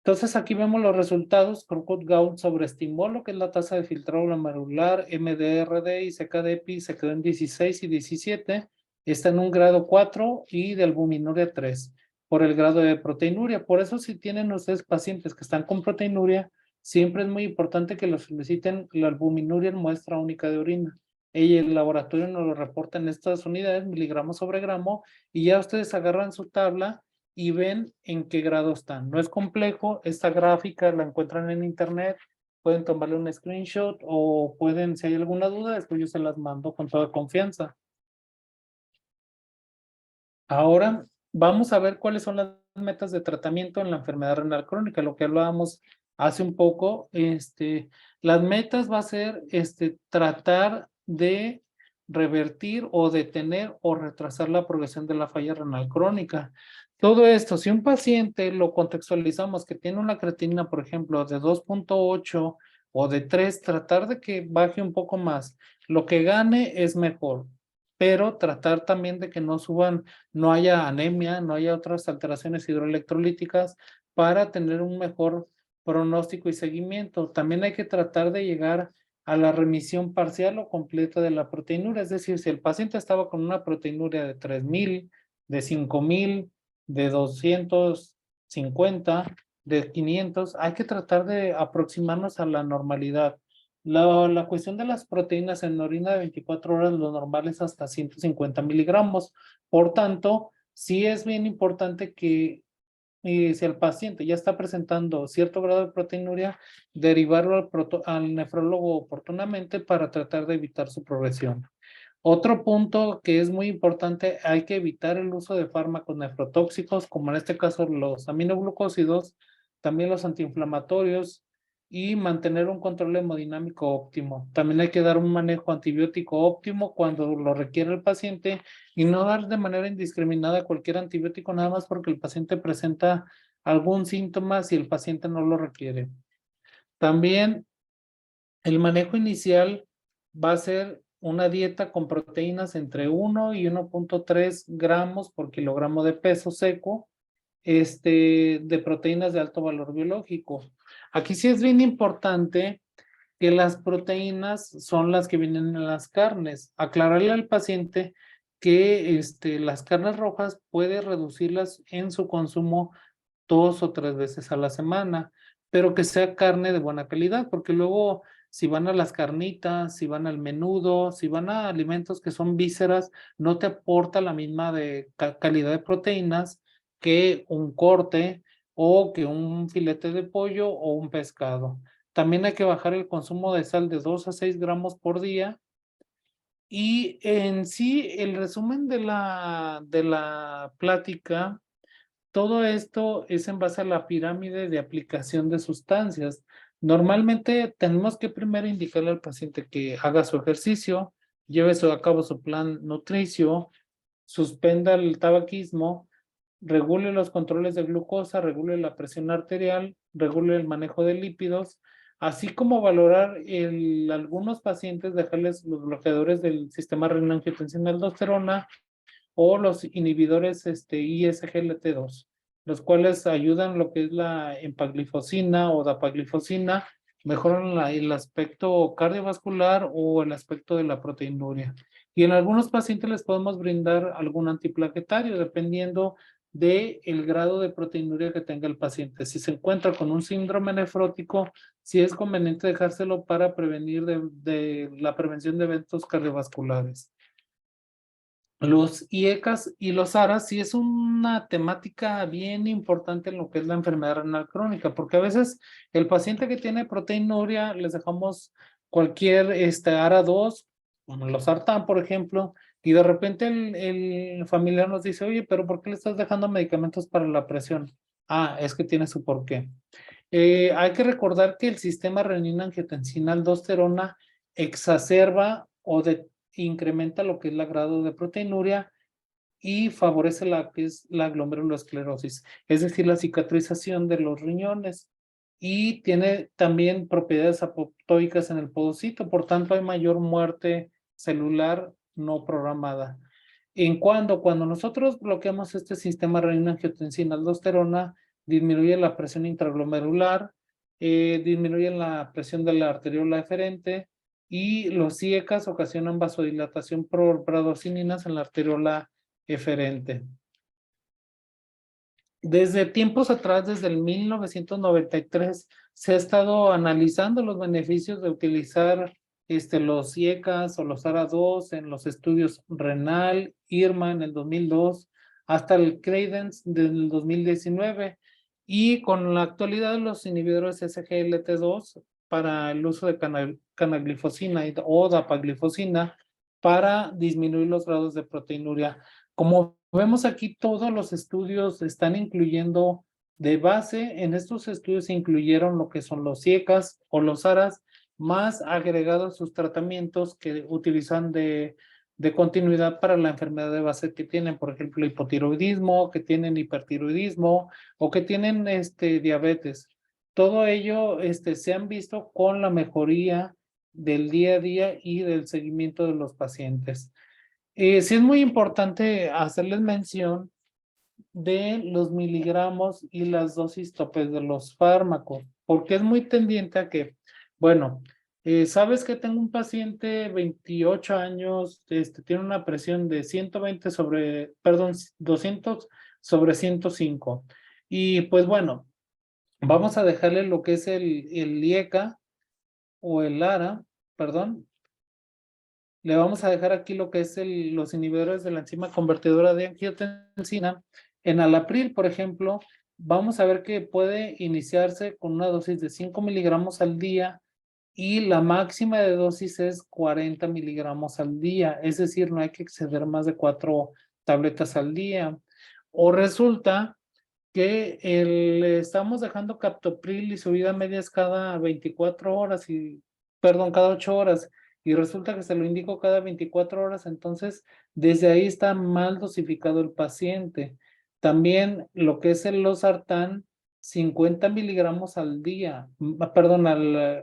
Entonces aquí vemos los resultados. Crocodile sobreestimó lo que es la tasa de filtrado glomerular, MDRD y CKD-EPI se quedó en 16 y 17. Está en un grado 4 y de albuminuria 3 por el grado de proteinuria. Por eso si tienen ustedes pacientes que están con proteinuria, siempre es muy importante que los soliciten la albuminuria en muestra única de orina. Y el laboratorio nos lo reporta en estas unidades, miligramos sobre gramo, y ya ustedes agarran su tabla y ven en qué grado están. No es complejo, esta gráfica la encuentran en internet, pueden tomarle un screenshot o pueden, si hay alguna duda, después yo se las mando con toda confianza. Ahora vamos a ver cuáles son las metas de tratamiento en la enfermedad renal crónica, lo que hablábamos hace un poco. Las metas va a ser tratar de revertir o detener o retrasar la progresión de la falla renal crónica. Todo esto, si un paciente lo contextualizamos que tiene una creatinina, por ejemplo, de 2.8 o de 3, tratar de que baje un poco más. Lo que gane es mejor. pero tratar también de que no suban, no haya anemia, no haya otras alteraciones hidroelectrolíticas para tener un mejor pronóstico y seguimiento. También hay que tratar de llegar a la remisión parcial o completa de la proteinuria, es decir, si el paciente estaba con una proteinuria de 3000, de 5000, de 250, de 500, hay que tratar de aproximarnos a la normalidad. La cuestión de las proteínas en orina de 24 horas, lo normal es hasta 150 miligramos. Por tanto, sí es bien importante que si el paciente ya está presentando cierto grado de proteinuria, derivarlo al nefrólogo oportunamente para tratar de evitar su progresión. Otro punto que es muy importante, hay que evitar el uso de fármacos nefrotóxicos, como en este caso los aminoglucósidos, también los antiinflamatorios, y mantener un control hemodinámico óptimo. También hay que dar un manejo antibiótico óptimo cuando lo requiere el paciente y no dar de manera indiscriminada cualquier antibiótico nada más porque el paciente presenta algún síntoma si el paciente no lo requiere. También el manejo inicial va a ser una dieta con proteínas entre 1 y 1.3 gramos por kilogramo de peso seco, de proteínas de alto valor biológico. Aquí sí es bien importante que las proteínas son las que vienen en las carnes. Aclararle al paciente que las carnes rojas puede reducirlas en su consumo 2 o 3 veces a la semana, pero que sea carne de buena calidad, porque luego si van a las carnitas, si van al menudo, si van a alimentos que son vísceras, no te aporta la misma calidad de proteínas que un corte o que un filete de pollo o un pescado. También hay que bajar el consumo de sal de 2 a 6 gramos por día. Y en sí, el resumen de la plática, todo esto es en base a la pirámide de aplicación de sustancias. Normalmente tenemos que primero indicarle al paciente que haga su ejercicio, lleve a cabo su plan nutricio, suspenda el tabaquismo, regule los controles de glucosa, regule la presión arterial, regule el manejo de lípidos, así como valorar algunos pacientes, dejarles los bloqueadores del sistema renina-angiotensina-aldosterona o los inhibidores ISGLT2, los cuales ayudan lo que es la empaglifosina o dapaglifosina, mejoran el aspecto cardiovascular o el aspecto de la proteinuria. Y en algunos pacientes les podemos brindar algún antiplaquetario, dependiendo del grado de proteinuria que tenga el paciente. Si se encuentra con un síndrome nefrótico, sí es conveniente dejárselo para prevenir de la prevención de eventos cardiovasculares. Los IECAS y los ARAS sí es una temática bien importante en lo que es la enfermedad renal crónica, porque a veces el paciente que tiene proteinuria les dejamos cualquier ARA2, como los sartán, por ejemplo, y de repente el familiar nos dice, oye, pero ¿por qué le estás dejando medicamentos para la presión? Ah, es que tiene su porqué. Hay que recordar que el sistema renina-angiotensina-aldosterona exacerba o incrementa lo que es el grado de proteinuria y favorece la que es la glomerulosclerosis, es decir, la cicatrización de los riñones, y tiene también propiedades apoptóicas en el podocito, por tanto hay mayor muerte celular no programada. Cuando nosotros bloqueamos este sistema renina-angiotensina-aldosterona, disminuye la presión intraglomerular, disminuye la presión de la arteriola eferente, y los IECAS ocasionan vasodilatación por bradocininas en la arteriola eferente. Desde tiempos atrás, desde el 1993, se ha estado analizando los beneficios de utilizar los IECAS o los ARA2 en los estudios renal, IRMA en el 2002, hasta el CREDENCE del 2019, y con la actualidad de los inhibidores SGLT2 para el uso de canaglifosina o dapaglifosina para disminuir los grados de proteinuria. Como vemos aquí, todos los estudios están incluyendo de base, en estos estudios se incluyeron lo que son los IECAS o los ARAS, más agregados sus tratamientos que utilizan de continuidad para la enfermedad de base que tienen, por ejemplo, hipotiroidismo, que tienen hipertiroidismo o que tienen diabetes. Todo ello se han visto con la mejoría del día a día y del seguimiento de los pacientes. Sí es muy importante hacerles mención de los miligramos y las dosis topes de los fármacos, porque es muy tendiente a que, bueno, sabes que tengo un paciente 28 años, tiene una presión de 120 sobre, perdón, 200 sobre 105. Y pues bueno, vamos a dejarle lo que es el IECA o el ARA, perdón. Le vamos a dejar aquí lo que es los inhibidores de la enzima convertidora de angiotensina. En alapril, por ejemplo, vamos a ver que puede iniciarse con una dosis de 5 miligramos al día y la máxima de dosis es 40 miligramos al día. Es decir, no hay que exceder más de 4 tabletas al día. O resulta que le estamos dejando captopril y su vida media es cada 24 horas perdón, cada 8 horas y resulta que se lo indico cada 24 horas, entonces desde ahí está mal dosificado el paciente. También lo que es el losartán, 50 miligramos al día, perdón,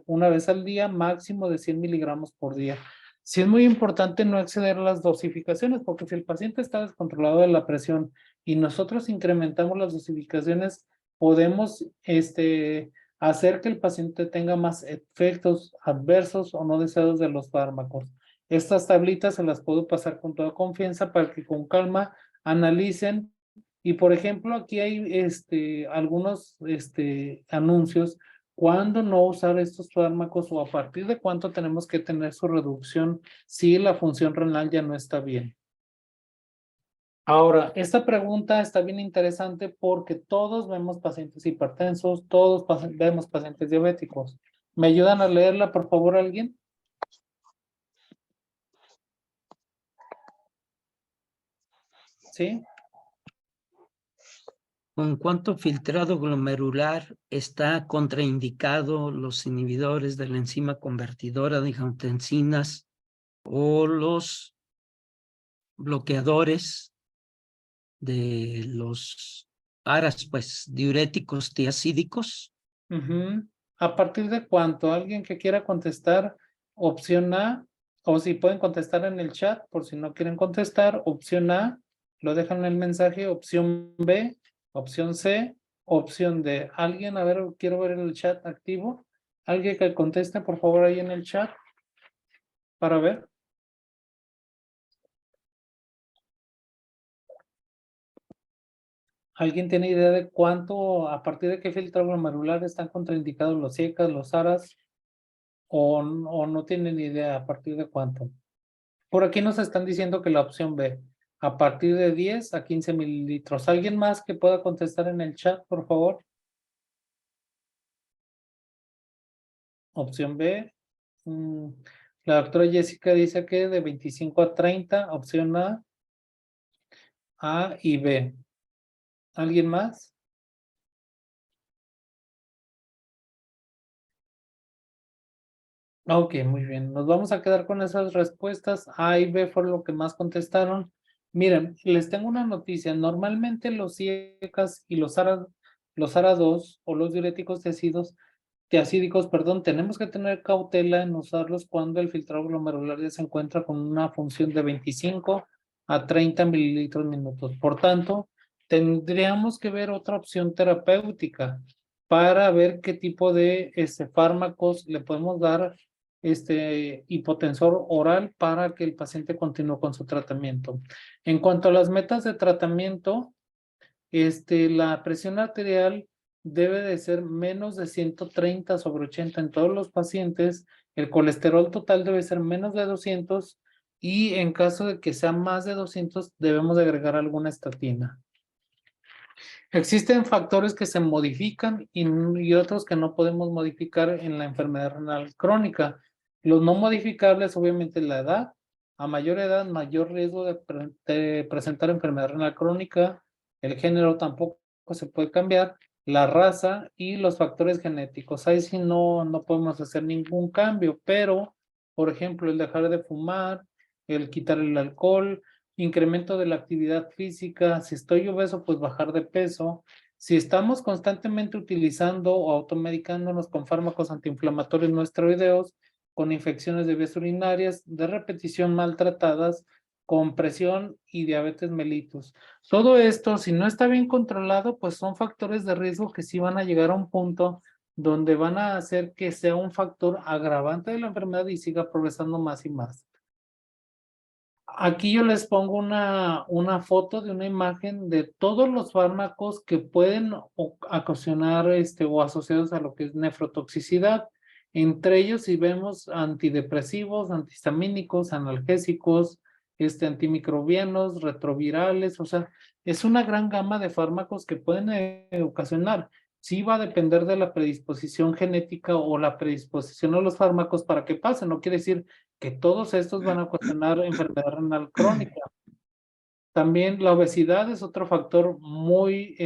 una vez al día, máximo de 100 miligramos por día. Sí es muy importante no exceder las dosificaciones, porque si el paciente está descontrolado de la presión y nosotros incrementamos las dosificaciones, podemos hacer que el paciente tenga más efectos adversos o no deseados de los fármacos. Estas tablitas se las puedo pasar con toda confianza para que con calma analicen. Y por ejemplo, aquí hay algunos anuncios. ¿Cuándo no usar estos fármacos o a partir de cuánto tenemos que tener su reducción si la función renal ya no está bien? Ahora, esta pregunta está bien interesante porque todos vemos pacientes hipertensos, todos vemos pacientes diabéticos. ¿Me ayudan a leerla, por favor, alguien? ¿Sí? ¿Con cuánto filtrado glomerular está contraindicado los inhibidores de la enzima convertidora de angiotensinas o los bloqueadores de los ARAS, pues, diuréticos tiacídicos? ¿A partir de cuánto? ¿Alguien que quiera contestar? Opción A, o si pueden contestar en el chat, por si no quieren contestar. Opción A, lo dejan en el mensaje. Opción B, opción C, opción D. ¿Alguien? A ver, quiero ver el chat activo. ¿Alguien que conteste, por favor, ahí en el chat? Para ver. ¿Alguien tiene idea de cuánto, a partir de qué filtro glomerular están contraindicados los IECAS, los ARAS? O no tienen idea a partir de cuánto? Por aquí nos están diciendo que la opción B, a partir de 10 a 15 mililitros. ¿Alguien más que pueda contestar en el chat, por favor? Opción B. La doctora Jessica dice que de 25 a 30, opción A y B. ¿Alguien más? Ok, muy bien. Nos vamos a quedar con esas respuestas. A y B fueron lo que más contestaron. Miren, les tengo una noticia. Normalmente los IECAS y los ARA2 o los diuréticos tiacídicos, perdón, tenemos que tener cautela en usarlos cuando el filtrado glomerular ya se encuentra con una función de 25 a 30 mililitros minutos. Por tanto, tendríamos que ver otra opción terapéutica para ver qué tipo de fármacos le podemos dar hipotensor oral para que el paciente continúe con su tratamiento. En cuanto a las metas de tratamiento, la presión arterial debe de ser menos de 130 sobre 80 en todos los pacientes, el colesterol total debe ser menos de 200 y en caso de que sea más de 200 debemos de agregar alguna estatina. Existen factores que se modifican y otros que no podemos modificar en la enfermedad renal crónica. Los no modificables, obviamente, la edad. A mayor edad, mayor riesgo de presentar enfermedad renal crónica. El género tampoco se puede cambiar. La raza y los factores genéticos. Ahí sí no podemos hacer ningún cambio, pero, por ejemplo, el dejar de fumar, el quitar el alcohol, incremento de la actividad física, si estoy obeso, pues bajar de peso. Si estamos constantemente utilizando o automedicándonos con fármacos antiinflamatorios no esteroideos, con infecciones de vías urinarias de repetición maltratadas, con presión y diabetes mellitus. Todo esto, si no está bien controlado, pues son factores de riesgo que sí van a llegar a un punto donde van a hacer que sea un factor agravante de la enfermedad y siga progresando más y más. Aquí yo les pongo una foto de una imagen de todos los fármacos que pueden ocasionar o asociados a lo que es nefrotoxicidad. Entre ellos, si vemos antidepresivos, antihistamínicos, analgésicos, antimicrobianos, retrovirales, o sea, es una gran gama de fármacos que pueden ocasionar. Sí va a depender de la predisposición genética o la predisposición a los fármacos para que pasen. No quiere decir que todos estos van a ocasionar enfermedad renal crónica. También la obesidad es otro factor muy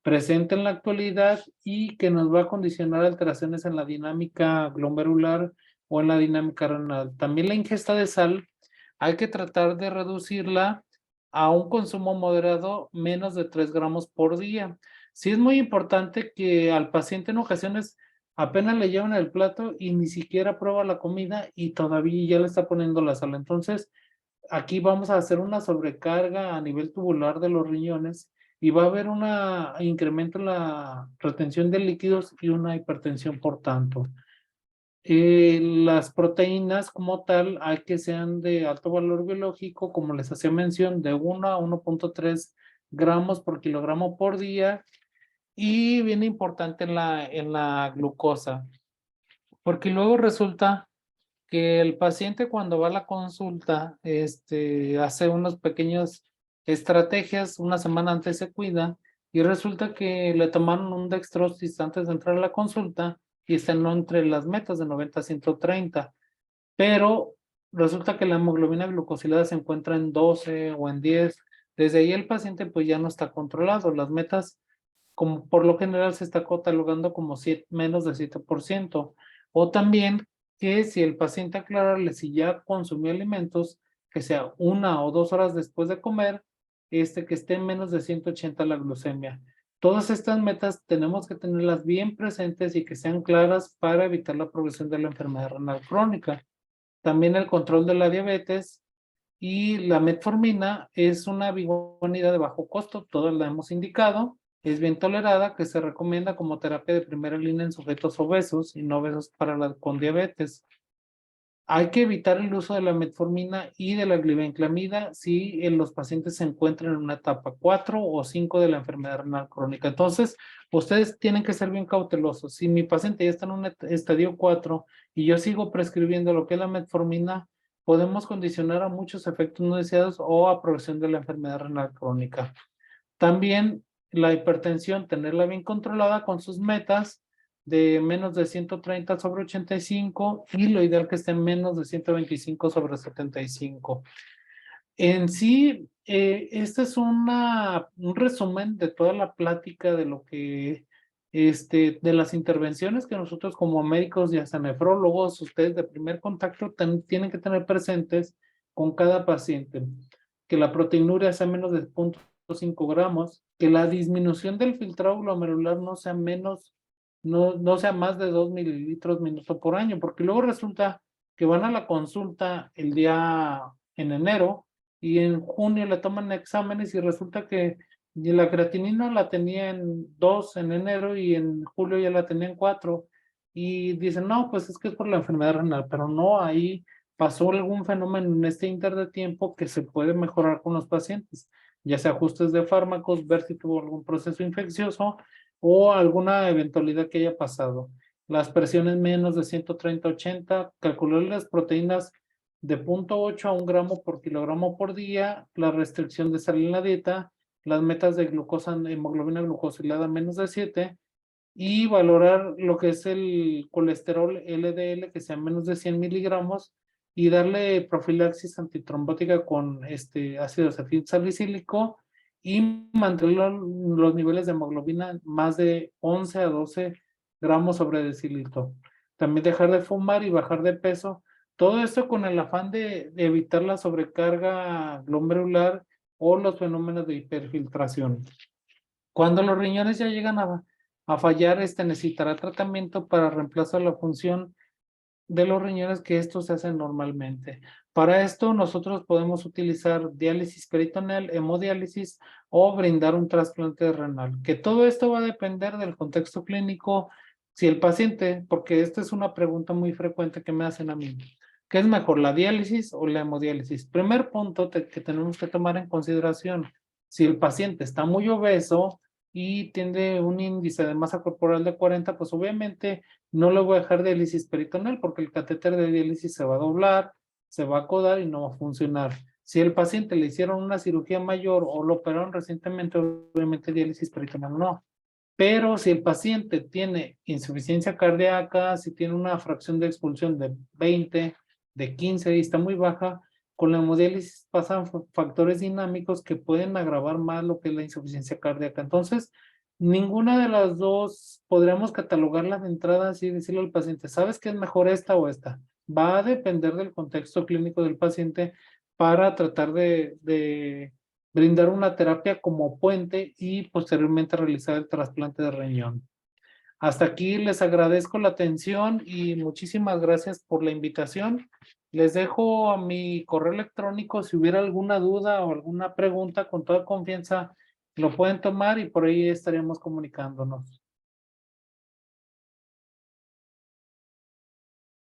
presente en la actualidad y que nos va a condicionar alteraciones en la dinámica glomerular o en la dinámica renal. También la ingesta de sal hay que tratar de reducirla a un consumo moderado, menos de 3 gramos por día. Sí es muy importante que al paciente en ocasiones apenas le llevan el plato y ni siquiera prueba la comida y todavía ya le está poniendo la sal. Entonces, aquí vamos a hacer una sobrecarga a nivel tubular de los riñones y va a haber un incremento en la retención de líquidos y una hipertensión por tanto. Las proteínas como tal hay que sean de alto valor biológico, como les hacía mención, de 1 a 1.3 gramos por kilogramo por día, y bien importante en la glucosa, porque luego resulta que el paciente cuando va a la consulta, hace unos pequeños estrategias, una semana antes se cuida, y resulta que le tomaron un dextrosis antes de entrar a la consulta, y están entre las metas de 90 a 130, pero resulta que la hemoglobina glucosilada se encuentra en 12 o en 10, desde ahí el paciente pues ya no está controlado, las metas como por lo general se está catalogando como menos de 7%. O también que si el paciente aclararle si ya consumió alimentos, que sea 1 o 2 horas después de comer, que esté en menos de 180 la glucemia. Todas estas metas tenemos que tenerlas bien presentes y que sean claras para evitar la progresión de la enfermedad renal crónica. También el control de la diabetes y la metformina es una biounidad de bajo costo, todas la hemos indicado, es bien tolerada, que se recomienda como terapia de primera línea en sujetos obesos y no obesos con diabetes. Hay que evitar el uso de la metformina y de la glibenclamida si los pacientes se encuentran en una etapa 4 o 5 de la enfermedad renal crónica. Entonces, ustedes tienen que ser bien cautelosos. Si mi paciente ya está en un estadio 4 y yo sigo prescribiendo lo que es la metformina, podemos condicionar a muchos efectos no deseados o a progresión de la enfermedad renal crónica. También la hipertensión, tenerla bien controlada con sus metas de menos de 130 sobre 85 y lo ideal que esté en menos de 125 sobre 75. En sí, este es un resumen de toda la plática de lo que, de las intervenciones que nosotros como médicos y hasta nefrólogos, ustedes de primer contacto tienen que tener presentes con cada paciente. Que la proteinuria sea menos de 0.5 gramos, que la disminución del filtrado glomerular no sea no sea más de 2 mililitros minuto por año, porque luego resulta que van a la consulta el día en enero y en junio le toman exámenes y resulta que la creatinina la tenía en 2 en enero y en julio ya la tenía en 4 y dicen, no, pues es que es por la enfermedad renal, pero no, ahí pasó algún fenómeno en este inter de tiempo que se puede mejorar con los pacientes, ya sea ajustes de fármacos, ver si tuvo algún proceso infeccioso o alguna eventualidad que haya pasado. Las presiones menos de 130-80, calcular las proteínas de 0.8 a 1 gramo por kilogramo por día, la restricción de sal en la dieta, las metas de glucosa, hemoglobina glucosilada menos de 7 y valorar lo que es el colesterol LDL que sea menos de 100 miligramos y darle profilaxis antitrombótica con ácido acetilsalicílico y mantener los niveles de hemoglobina más de 11 a 12 gramos sobre decilitro. También dejar de fumar y bajar de peso. Todo esto con el afán de evitar la sobrecarga glomerular o los fenómenos de hiperfiltración. Cuando los riñones ya llegan a fallar, necesitará tratamiento para reemplazar la función de los riñones que estos se hacen normalmente. Para esto nosotros podemos utilizar diálisis peritoneal, hemodiálisis o brindar un trasplante renal, que todo esto va a depender del contexto clínico. Si el paciente, porque esta es una pregunta muy frecuente que me hacen a mí, ¿qué es mejor, la diálisis o la hemodiálisis? Primer punto que tenemos que tomar en consideración, si el paciente está muy obeso y tiene un índice de masa corporal de 40, pues obviamente no le voy a dejar diálisis peritoneal porque el catéter de diálisis se va a doblar, se va a acodar y no va a funcionar. Si el paciente le hicieron una cirugía mayor o lo operaron recientemente, obviamente diálisis peritoneal no. Pero si el paciente tiene insuficiencia cardíaca, si tiene una fracción de expulsión de 20, de 15 y está muy baja, con la hemodiálisis pasan factores dinámicos que pueden agravar más lo que es la insuficiencia cardíaca. Entonces, ninguna de las dos podríamos catalogarla de entrada así y decirle al paciente, ¿sabes qué es mejor esta o esta? Va a depender del contexto clínico del paciente para tratar de brindar una terapia como puente y posteriormente realizar el trasplante de riñón. Hasta aquí les agradezco la atención y muchísimas gracias por la invitación. Les dejo a mi correo electrónico si hubiera alguna duda o alguna pregunta, con toda confianza lo pueden tomar y por ahí estaremos comunicándonos.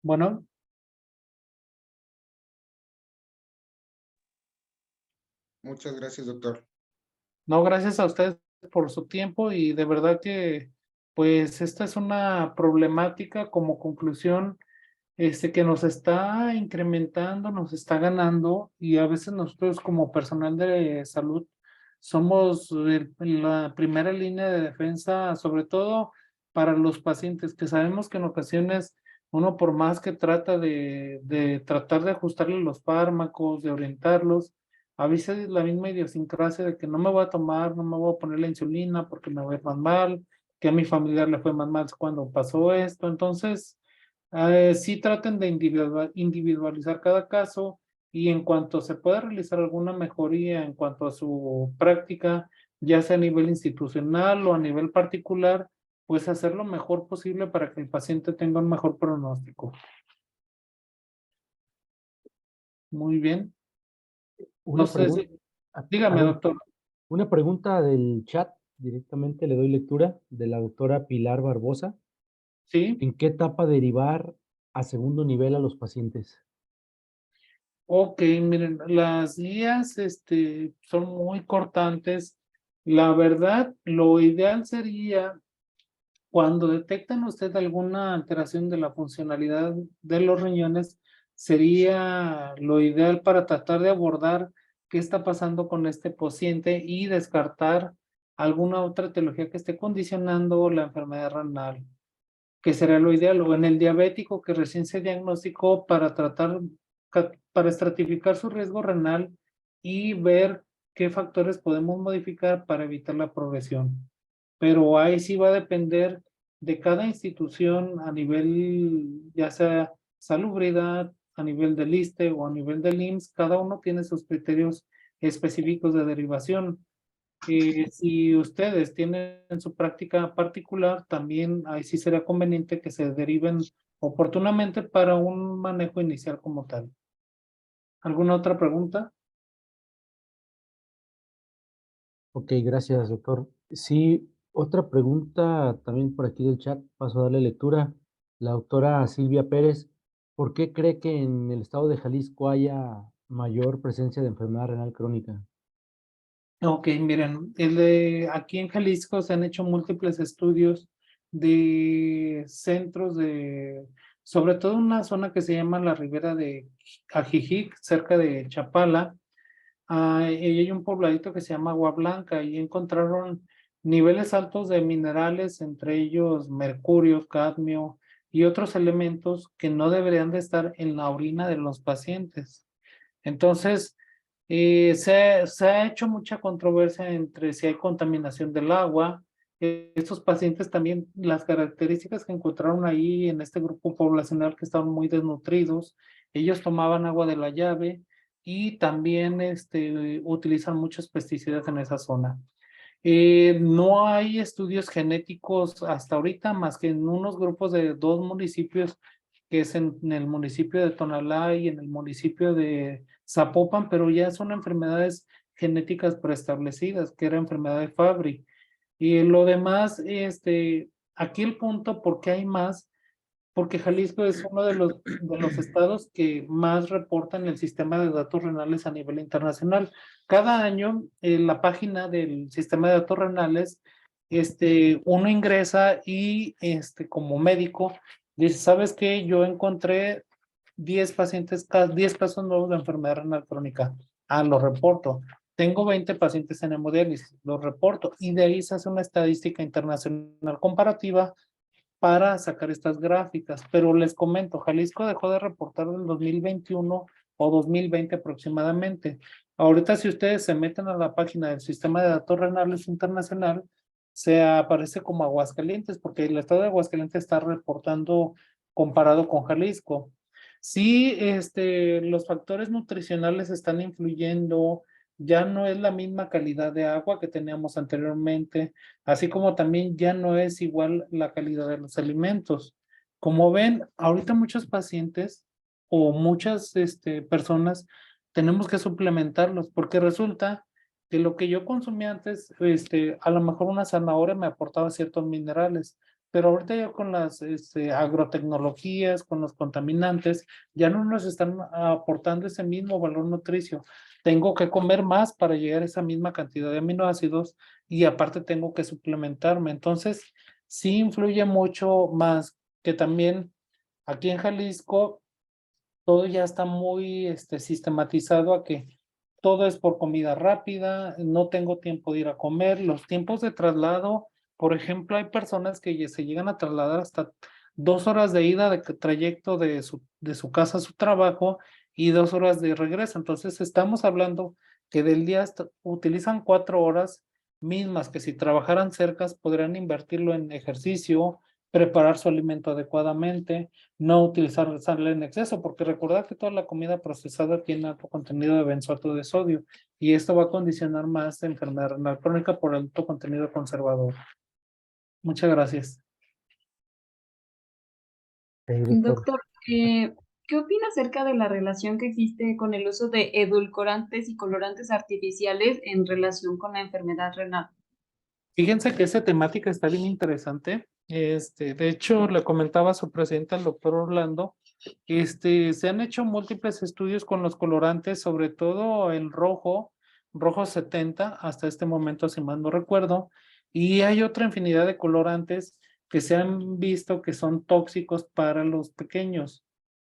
Bueno. Muchas gracias, doctor. No, gracias a ustedes por su tiempo y de verdad que pues esta es una problemática como conclusión que nos está incrementando, nos está ganando y a veces nosotros como personal de salud somos la primera línea de defensa, sobre todo para los pacientes que sabemos que en ocasiones uno por más que trata de tratar de ajustarle los fármacos, de orientarlos, a veces la misma idiosincrasia de que no me voy a tomar, no me voy a poner la insulina porque me va a ir más mal, que a mi familiar le fue más mal cuando pasó esto. Entonces, sí traten de individualizar cada caso y en cuanto se pueda realizar alguna mejoría en cuanto a su práctica, ya sea a nivel institucional o a nivel particular, pues hacer lo mejor posible para que el paciente tenga un mejor pronóstico. Muy bien. No Una sé pregunta, si... Dígame, doctor. una pregunta del chat, directamente le doy lectura, de la doctora Pilar Barbosa. Sí. ¿En qué etapa derivar a segundo nivel a los pacientes? Ok, miren, las guías son muy cortantes. La verdad, lo ideal sería cuando detectan usted alguna alteración de la funcionalidad de los riñones, sería lo ideal para tratar de abordar qué está pasando con este paciente y descartar alguna otra etiología que esté condicionando la enfermedad renal, que será lo ideal, o en el diabético que recién se diagnosticó para tratar, para estratificar su riesgo renal y ver qué factores podemos modificar para evitar la progresión. Pero ahí sí va a depender de cada institución a nivel, ya sea salubridad, a nivel del ISSSTE o a nivel del IMSS, cada uno tiene sus criterios específicos de derivación. Si ustedes tienen su práctica particular, también ahí sí será conveniente que se deriven oportunamente para un manejo inicial como tal. ¿Alguna otra pregunta? Ok, gracias, doctor. Sí, otra pregunta también por aquí del chat, paso a darle lectura. La doctora Silvia Pérez, ¿por qué cree que en el estado de Jalisco haya mayor presencia de enfermedad renal crónica? Ok, miren, aquí en Jalisco se han hecho múltiples estudios de centros sobre todo una zona que se llama la Ribera de Ajijic, cerca de Chapala. Y hay un pobladito que se llama Agua Blanca y encontraron niveles altos de minerales, entre ellos mercurio, cadmio y otros elementos que no deberían de estar en la orina de los pacientes. Entonces, se ha hecho mucha controversia entre si hay contaminación del agua. Estos pacientes también, las características que encontraron ahí en este grupo poblacional que estaban muy desnutridos, ellos tomaban agua de la llave y también utilizan muchos pesticidas en esa zona. No hay estudios genéticos hasta ahorita más que en unos grupos de 2 municipios que es en el municipio de Tonalá y en el municipio de Zapopan, pero ya son enfermedades genéticas preestablecidas, que era enfermedad de Fabry. Y lo demás, aquí el punto, ¿por qué hay más? Porque Jalisco es uno de los estados que más reportan el sistema de datos renales a nivel internacional. Cada año, en la página del sistema de datos renales, uno ingresa y como médico dice, ¿sabes qué? Yo encontré 10 pacientes, 10 casos nuevos de enfermedad renal crónica. Ah, lo reporto. Tengo 20 pacientes en hemodiálisis, lo reporto. Y de ahí se hace una estadística internacional comparativa para sacar estas gráficas. Pero les comento, Jalisco dejó de reportar en 2021 o 2020 aproximadamente. Ahorita si ustedes se meten a la página del Sistema de Datos Renales Internacional, se aparece como Aguascalientes, porque el estado de Aguascalientes está reportando comparado con Jalisco. Sí, los factores nutricionales están influyendo, ya no es la misma calidad de agua que teníamos anteriormente, así como también ya no es igual la calidad de los alimentos. Como ven, ahorita muchos pacientes o muchas personas tenemos que suplementarlos porque resulta que lo que yo consumía antes, a lo mejor una zanahoria me aportaba ciertos minerales, pero ahorita ya con las agrotecnologías, con los contaminantes, ya no nos están aportando ese mismo valor nutricio. Tengo que comer más para llegar a esa misma cantidad de aminoácidos y aparte tengo que suplementarme. Entonces, sí influye mucho más que también aquí en Jalisco todo ya está muy sistematizado a que todo es por comida rápida, no tengo tiempo de ir a comer, los tiempos de traslado, por ejemplo, hay personas que se llegan a trasladar hasta 2 horas de ida de trayecto de su casa a su trabajo y 2 horas de regreso. Entonces estamos hablando que del día utilizan 4 horas mismas que si trabajaran cercas podrían invertirlo en ejercicio, preparar su alimento adecuadamente, no utilizar sal en exceso, porque recordad que toda la comida procesada tiene alto contenido de benzoato de sodio y esto va a condicionar más la enfermedad renal crónica por alto contenido conservador. Muchas gracias. Doctor, ¿qué opina acerca de la relación que existe con el uso de edulcorantes y colorantes artificiales en relación con la enfermedad renal? Fíjense que esa temática está bien interesante. De hecho, le comentaba a su presidente, el doctor Orlando, se han hecho múltiples estudios con los colorantes, sobre todo el rojo 70, hasta este momento, si mal no recuerdo, y hay otra infinidad de colorantes que se han visto que son tóxicos para los pequeños.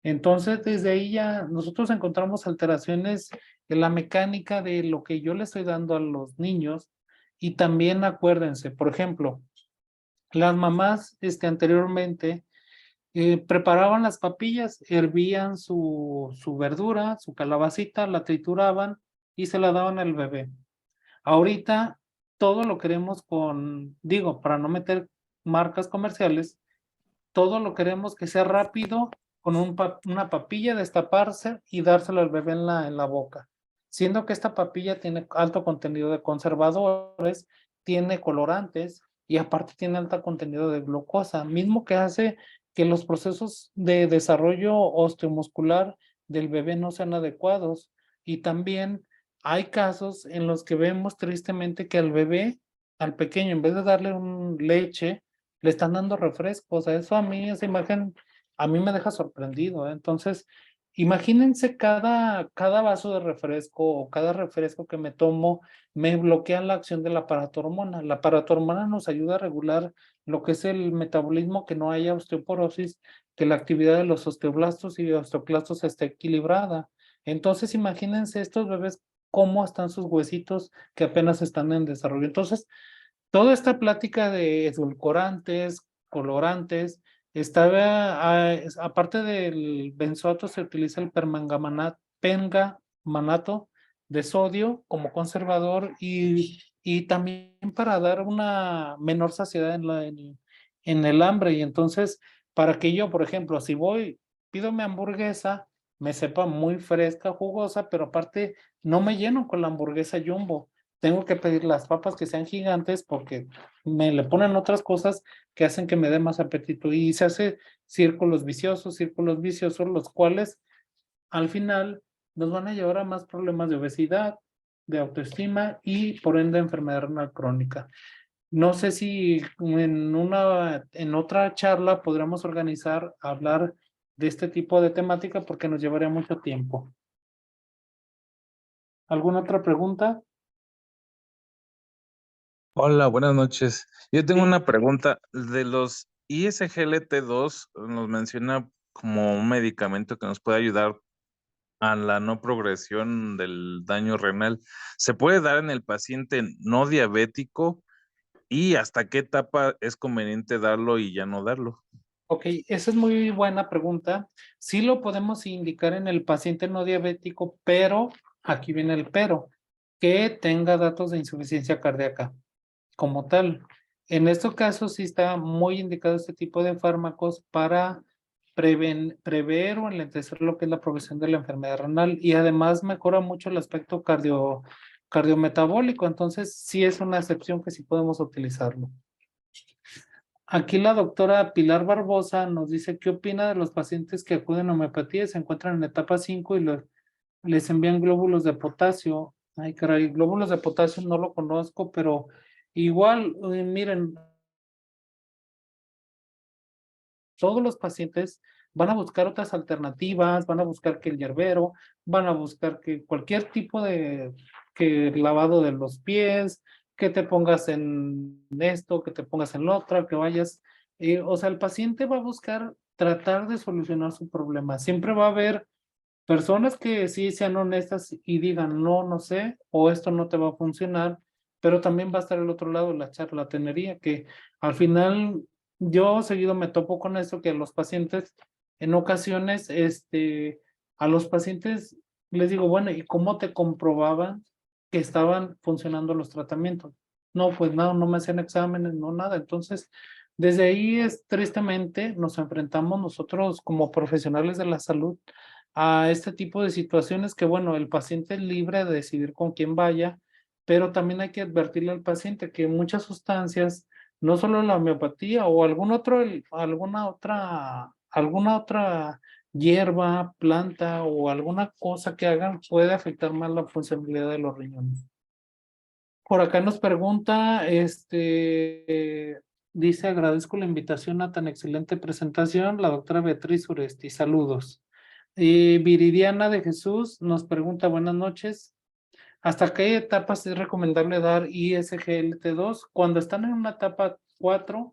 Entonces, desde ahí ya nosotros encontramos alteraciones en la mecánica de lo que yo le estoy dando a los niños y también acuérdense, por ejemplo, las mamás anteriormente preparaban las papillas, hervían su verdura, su calabacita, la trituraban y se la daban al bebé. Ahorita todo lo queremos para no meter marcas comerciales, todo lo queremos que sea rápido, con una papilla, destaparse y dárselo al bebé en la boca. Siendo que esta papilla tiene alto contenido de conservadores, tiene colorantes y aparte tiene alto contenido de glucosa, mismo que hace que los procesos de desarrollo osteomuscular del bebé no sean adecuados. Y también hay casos en los que vemos tristemente que al bebé, al pequeño, en vez de darle leche, le están dando refrescos. Eso a mí, esa imagen, a mí me deja sorprendido, ¿eh? Entonces, imagínense cada vaso de refresco o cada refresco que me tomo, me bloquea la acción de la paratormona. La paratormona nos ayuda a regular lo que es el metabolismo, que no haya osteoporosis, que la actividad de los osteoblastos y osteoclastos esté equilibrada. Entonces, imagínense estos bebés, cómo están sus huesitos que apenas están en desarrollo. Entonces, toda esta plática de edulcorantes, colorantes, aparte del benzoato, se utiliza el permanganato de sodio como conservador y también para dar una menor saciedad en el hambre. Y entonces, para que yo, por ejemplo, si pido mi hamburguesa, me sepa muy fresca, jugosa, pero aparte no me lleno con la hamburguesa Jumbo. Tengo que pedir las papas que sean gigantes porque me le ponen otras cosas que hacen que me dé más apetito y se círculos viciosos, los cuales al final nos van a llevar a más problemas de obesidad, de autoestima y por ende enfermedad renal crónica. No sé si en otra charla podremos organizar, hablar de este tipo de temática porque nos llevaría mucho tiempo. ¿Alguna otra pregunta? Hola, buenas noches. Yo tengo Sí. una pregunta. De los ISGLT2, nos menciona como un medicamento que nos puede ayudar a la no progresión del daño renal. ¿Se puede dar en el paciente no diabético y hasta qué etapa es conveniente darlo y ya no darlo? Ok, esa es muy buena pregunta. Sí lo podemos indicar en el paciente no diabético, pero aquí viene el pero, que tenga datos de insuficiencia cardíaca como tal. En estos casos sí está muy indicado este tipo de fármacos para prever o enlentecer lo que es la progresión de la enfermedad renal y además mejora mucho el aspecto cardiometabólico, entonces sí es una excepción que sí podemos utilizarlo. Aquí la doctora Pilar Barbosa nos dice qué opina de los pacientes que acuden a homeopatía y se encuentran en etapa 5 y les envían glóbulos de potasio. Ay, caray, glóbulos de potasio no lo conozco, pero igual, miren, todos los pacientes van a buscar otras alternativas, van a buscar que el yerbero, van a buscar que cualquier tipo de que lavado de los pies, que te pongas en esto, que te pongas en lo otro, que vayas. O sea, el paciente va a buscar tratar de solucionar su problema. Siempre va a haber personas que sí sean honestas y digan, no, no sé, o esto no te va a funcionar, pero también va a estar el otro lado, la charlatanería, que al final yo seguido me topo con eso, que a los pacientes, en ocasiones, a los pacientes les digo, bueno, ¿y cómo te comprobaban que estaban funcionando los tratamientos? No, pues no, no me hacían exámenes, no nada. Entonces, desde ahí es tristemente nos enfrentamos nosotros como profesionales de la salud a este tipo de situaciones que, bueno, el paciente es libre de decidir con quién vaya, pero también hay que advertirle al paciente que muchas sustancias, no solo la homeopatía o alguna otra hierba, planta o alguna cosa que hagan puede afectar más la funcionalidad de los riñones. Por acá nos pregunta, dice, agradezco la invitación a tan excelente presentación, la doctora Beatriz Uresti, saludos. Y Viridiana de Jesús nos pregunta, buenas noches, ¿hasta qué etapas es recomendable dar ISGLT2? Cuando están en una etapa 4,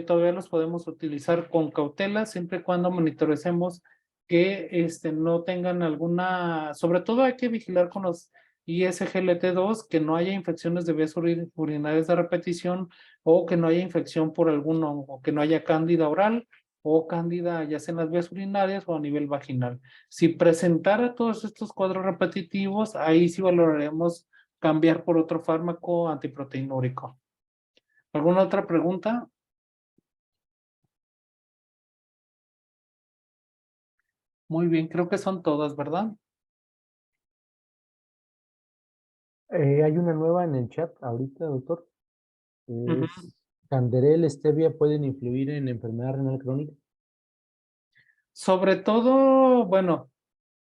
todavía los podemos utilizar con cautela, siempre y cuando monitorecemos que no tengan alguna, sobre todo hay que vigilar con los ISGLT2, que no haya infecciones de vías urinarias de repetición o que no haya infección por algún hongo, que no haya cándida oral o cándida ya sea en las vías urinarias o a nivel vaginal. Si presentara todos estos cuadros repetitivos, ahí sí valoraremos cambiar por otro fármaco antiproteinúrico. ¿Alguna otra pregunta? Muy bien, creo que son todas, ¿verdad? Hay una nueva en el chat ahorita, doctor. Ujú. ¿Canderel, stevia pueden influir en enfermedad renal crónica? Sobre todo, bueno,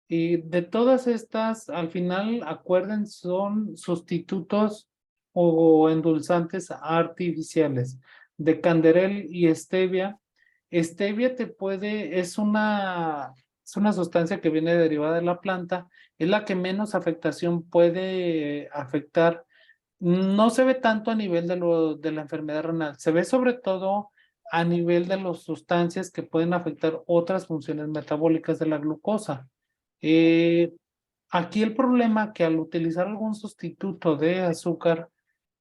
y de todas estas, al final, acuerden, son sustitutos o endulzantes artificiales de canderel y stevia. Stevia es una sustancia que viene derivada de la planta, es la que menos afectación puede afectar. No se ve tanto a nivel de la enfermedad renal, se ve sobre todo a nivel de las sustancias que pueden afectar otras funciones metabólicas de la glucosa. Eh, Aquí el problema que al utilizar algún sustituto de azúcar,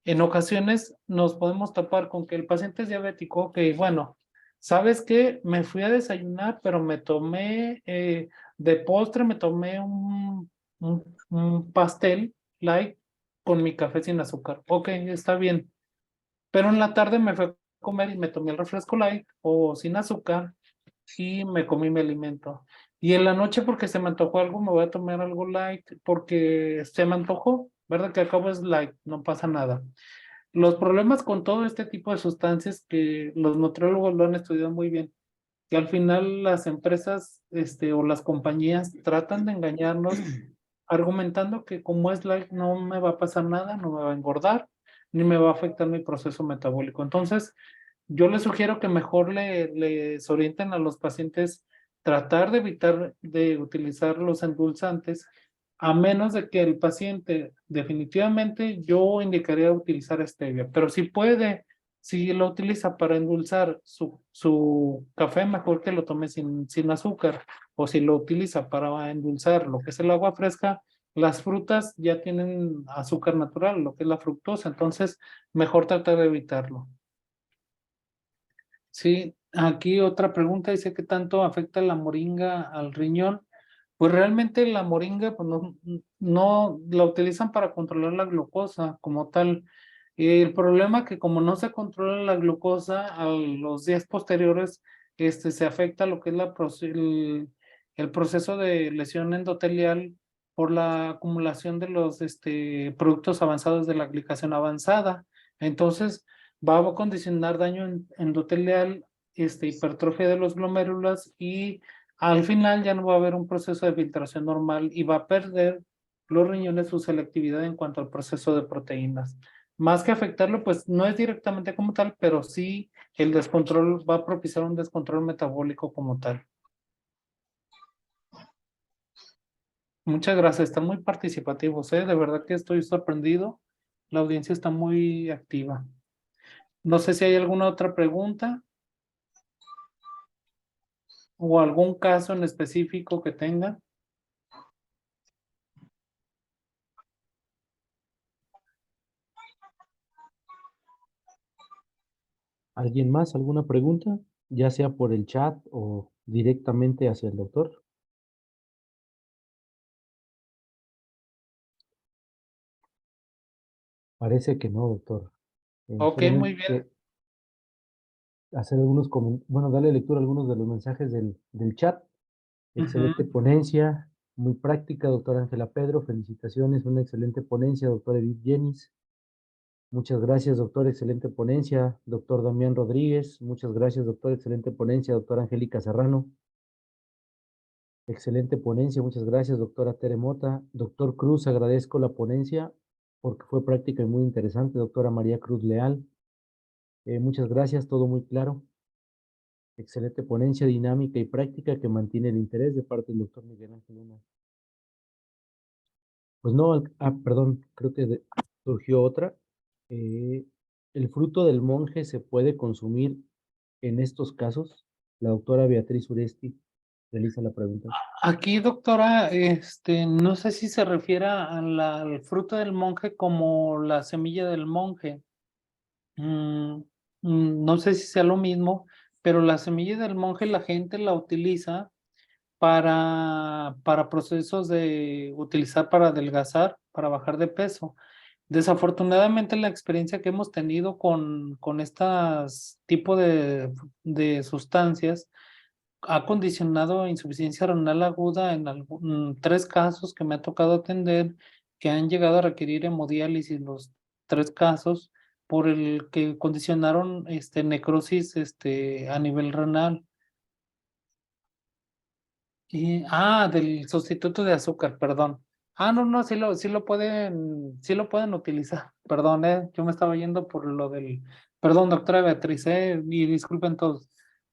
en ocasiones nos podemos tapar con que el paciente es diabético, que bueno, ¿sabes qué? Me fui a desayunar, pero me tomé de postre, me tomé un pastel light con mi café sin azúcar. Ok, está bien. Pero en la tarde me fui a comer y me tomé el refresco light o sin azúcar y me comí mi alimento. Y en la noche porque se me antojó algo, me voy a tomar algo light porque se me antojó, ¿verdad? Que acabo es light, no pasa nada. Los problemas con todo este tipo de sustancias que los nutriólogos lo han estudiado muy bien, que al final las empresas o las compañías tratan de engañarnos argumentando que como es light no me va a pasar nada, no me va a engordar, ni me va a afectar mi proceso metabólico. Entonces, yo les sugiero que mejor les orienten a los pacientes tratar de evitar de utilizar los endulzantes, a menos de que el paciente definitivamente yo indicaría utilizar stevia, pero si puede, si lo utiliza para endulzar su café, mejor que lo tome sin azúcar, o si lo utiliza para endulzar lo que es el agua fresca, las frutas ya tienen azúcar natural, lo que es la fructosa, entonces mejor tratar de evitarlo. Sí, aquí otra pregunta dice ¿qué tanto afecta la moringa al riñón? Pues realmente la moringa pues no la utilizan para controlar la glucosa como tal. El problema que como no se controla la glucosa a los días posteriores, se afecta lo que es el proceso de lesión endotelial por la acumulación de los productos avanzados de la glicación avanzada. Entonces, va a condicionar daño endotelial, hipertrofia de los glomérulos y al final ya no va a haber un proceso de filtración normal y va a perder los riñones su selectividad en cuanto al proceso de proteínas. Más que afectarlo, pues no es directamente como tal, pero sí el descontrol va a propiciar un descontrol metabólico como tal. Muchas gracias, están muy participativos, ¿eh? De verdad que estoy sorprendido. La audiencia está muy activa. No sé si hay alguna otra pregunta o algún caso en específico que tengan. ¿Alguien más? ¿Alguna pregunta? Ya sea por el chat o directamente hacia el doctor. Parece que no, doctor. Ok, muy bien. Solamente hacer algunos bueno, darle lectura a algunos de los mensajes del chat. Excelente ponencia, muy práctica, doctora Ángela Pedro. Felicitaciones, una excelente ponencia, doctor Edith Jenis. Muchas gracias, doctor. Excelente ponencia, doctor Damián Rodríguez. Muchas gracias, doctor. Excelente ponencia, doctora Angélica Serrano. Excelente ponencia, muchas gracias, doctora Tere Mota. Doctor Cruz, agradezco la ponencia porque fue práctica y muy interesante. Doctora María Cruz Leal, muchas gracias, todo muy claro. Excelente ponencia dinámica y práctica que mantiene el interés de parte del doctor Miguel Ángel Luna. Pues no, perdón, creo que surgió otra. ¿El fruto del monje se puede consumir en estos casos? La doctora Beatriz Uresti realiza la pregunta. Aquí, doctora, no sé si se refiere al fruto del monje como la semilla del monje. No sé si sea lo mismo, pero la semilla del monje la gente la utiliza para procesos de utilizar para adelgazar, para bajar de peso. Desafortunadamente, la experiencia que hemos tenido con estas tipo de sustancias ha condicionado insuficiencia renal aguda en 3 casos que me ha tocado atender, que han llegado a requerir hemodiálisis los 3 casos, por el que condicionaron necrosis a nivel renal. Del sustituto de azúcar, perdón. No, sí lo pueden utilizar. Perdón, yo me estaba yendo por lo perdón, doctora Beatriz, y disculpen todos.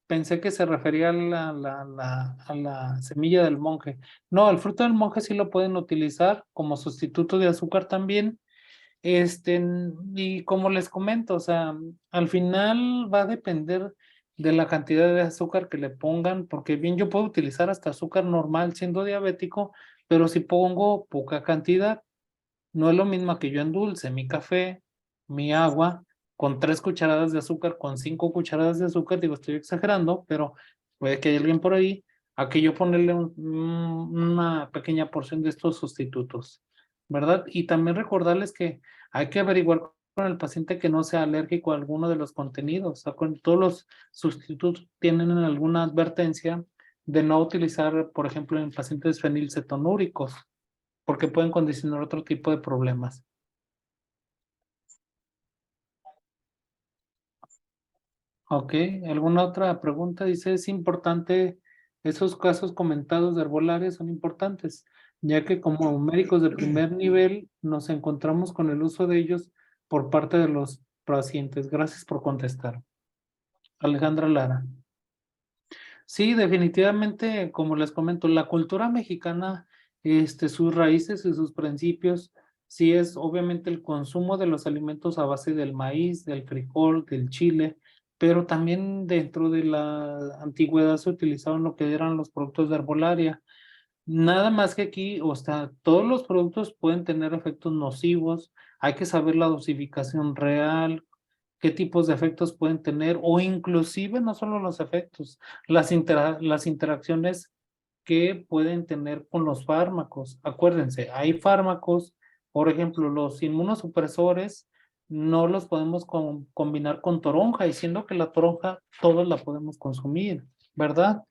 Pensé que se refería a la semilla del monje. No, el fruto del monje sí lo pueden utilizar como sustituto de azúcar también. Y como les comento, o sea, al final va a depender de la cantidad de azúcar que le pongan, porque bien yo puedo utilizar hasta azúcar normal siendo diabético, pero si pongo poca cantidad, no es lo mismo que yo endulce mi café, mi agua, con 3 cucharadas de azúcar, con 5 cucharadas de azúcar, digo, estoy exagerando, pero puede que haya alguien por ahí, a que yo ponerle una pequeña porción de estos sustitutos, ¿verdad? Y también recordarles que hay que averiguar con el paciente que no sea alérgico a alguno de los contenidos. O sea, con todos los sustitutos tienen alguna advertencia de no utilizar, por ejemplo, en pacientes fenilcetonúricos, porque pueden condicionar otro tipo de problemas. Ok, ¿alguna otra pregunta? Dice, es importante, esos casos comentados de herbolaria son importantes, ya que como médicos de primer nivel nos encontramos con el uso de ellos por parte de los pacientes. Gracias por contestar. Alejandra Lara. Sí, definitivamente, como les comento, la cultura mexicana, sus raíces y sus principios, sí es obviamente el consumo de los alimentos a base del maíz, del frijol, del chile, pero también dentro de la antigüedad se utilizaban lo que eran los productos de herbolaria. Nada más que aquí, o sea, todos los productos pueden tener efectos nocivos, hay que saber la dosificación real, qué tipos de efectos pueden tener, o inclusive no solo los efectos, las interacciones que pueden tener con los fármacos. Acuérdense, hay fármacos, por ejemplo, los inmunosupresores, no los podemos combinar con toronja, y siendo que la toronja todos la podemos consumir, ¿verdad?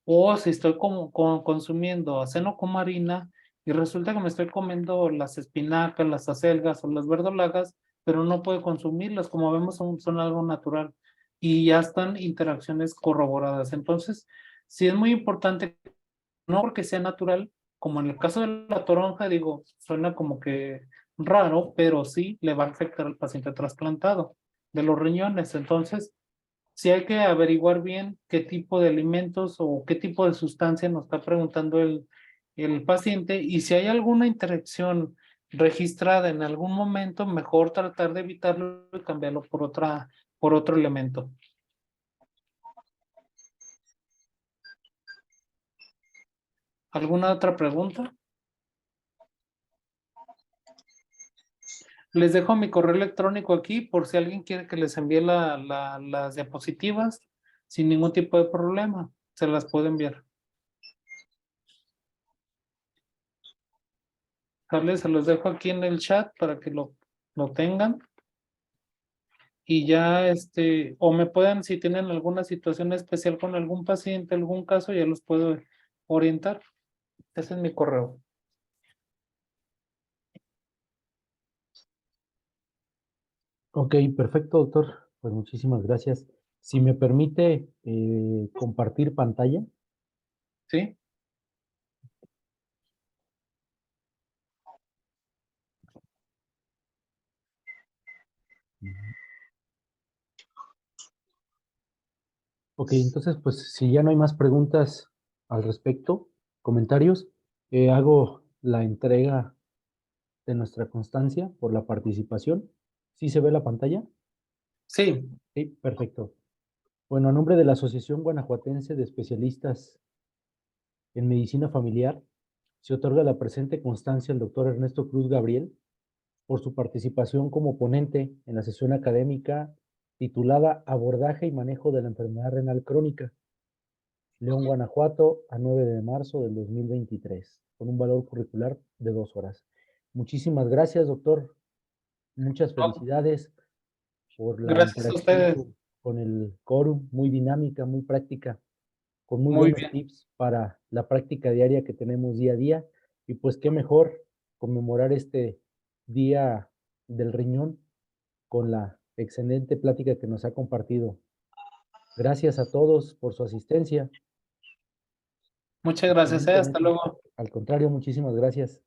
O si estoy consumiendo acenocomarina y resulta que me estoy comiendo las espinacas, las acelgas o las verdolagas, pero no puedo consumirlas, como vemos son algo natural y ya están interacciones corroboradas. Entonces, sí es muy importante, no porque sea natural, como en el caso de la toronja, digo, suena como que raro, pero sí le va a afectar al paciente trasplantado de los riñones. Entonces, sí hay que averiguar bien qué tipo de alimentos o qué tipo de sustancia nos está preguntando el paciente, y si hay alguna interacción registrada en algún momento, mejor tratar de evitarlo y cambiarlo por otro elemento. ¿Alguna otra pregunta? Les dejo mi correo electrónico aquí por si alguien quiere que les envíe las diapositivas sin ningún tipo de problema. Se las puedo enviar. ¿Sale? Se los dejo aquí en el chat para que lo tengan. Y ya, o me puedan, si tienen alguna situación especial con algún paciente, algún caso, ya los puedo orientar. Ese es mi correo. Ok, perfecto, doctor. Pues muchísimas gracias. Si me permite compartir pantalla. ¿Sí? Ok, entonces, pues si ya no hay más preguntas al respecto, comentarios, hago la entrega de nuestra constancia por la participación. ¿Sí se ve la pantalla? Sí. Sí, perfecto. Bueno, a nombre de la Asociación Guanajuatense de Especialistas en Medicina Familiar, se otorga la presente constancia al doctor Ernesto Cruz Gabriel por su participación como ponente en la sesión académica titulada Abordaje y manejo de la enfermedad renal crónica, León, Guanajuato, a 9 de marzo del 2023, con un valor curricular de 2 horas. Muchísimas gracias, doctor. Muchas felicidades por la Gracias a interacción ustedes. con el quórum, muy dinámica, muy práctica, con muy Muy buenos bien. tips para la práctica diaria que tenemos día a día. Y pues qué mejor conmemorar este Día del Riñón con la excelente plática que nos ha compartido. Gracias a todos por su asistencia. Muchas gracias. Hasta Excelentemente. luego. Al contrario, muchísimas gracias.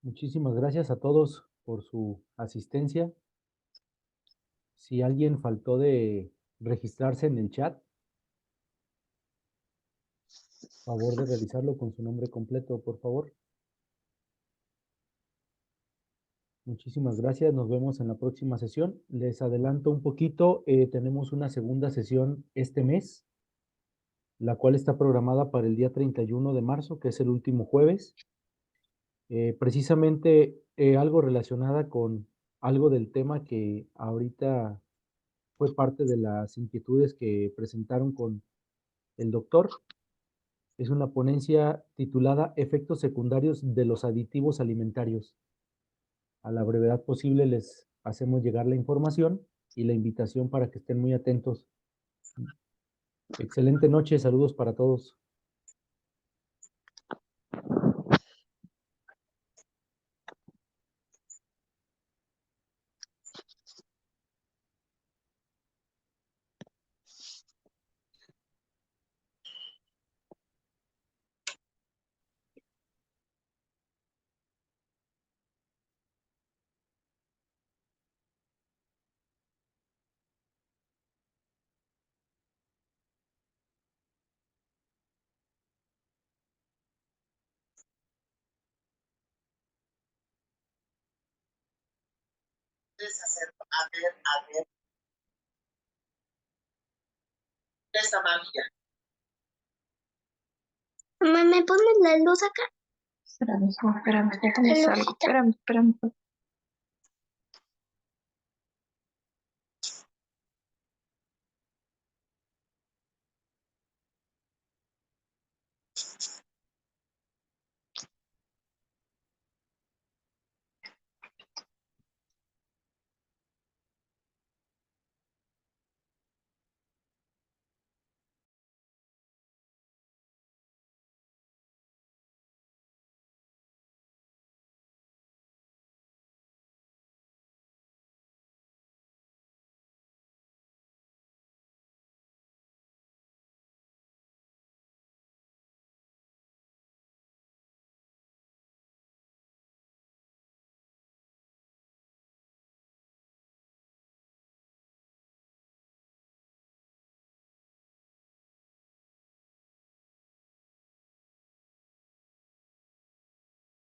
Muchísimas gracias a todos por su asistencia. Si alguien faltó de registrarse en el chat, favor de realizarlo con su nombre completo, por favor. Muchísimas gracias. Nos vemos en la próxima sesión. Les adelanto un poquito. Tenemos una segunda sesión este mes, la cual está programada para el día 31 de marzo, que es el último jueves. Precisamente algo relacionada con algo del tema que ahorita fue parte de las inquietudes que presentaron con el doctor. Es una ponencia titulada Efectos secundarios de los aditivos alimentarios. a la brevedad posible les hacemos llegar la información y la invitación para que estén muy atentos. Excelente noche, saludos para todos. Mamá, ¿me pones la luz acá? Espérame, espérame, déjame salgo. Espérame.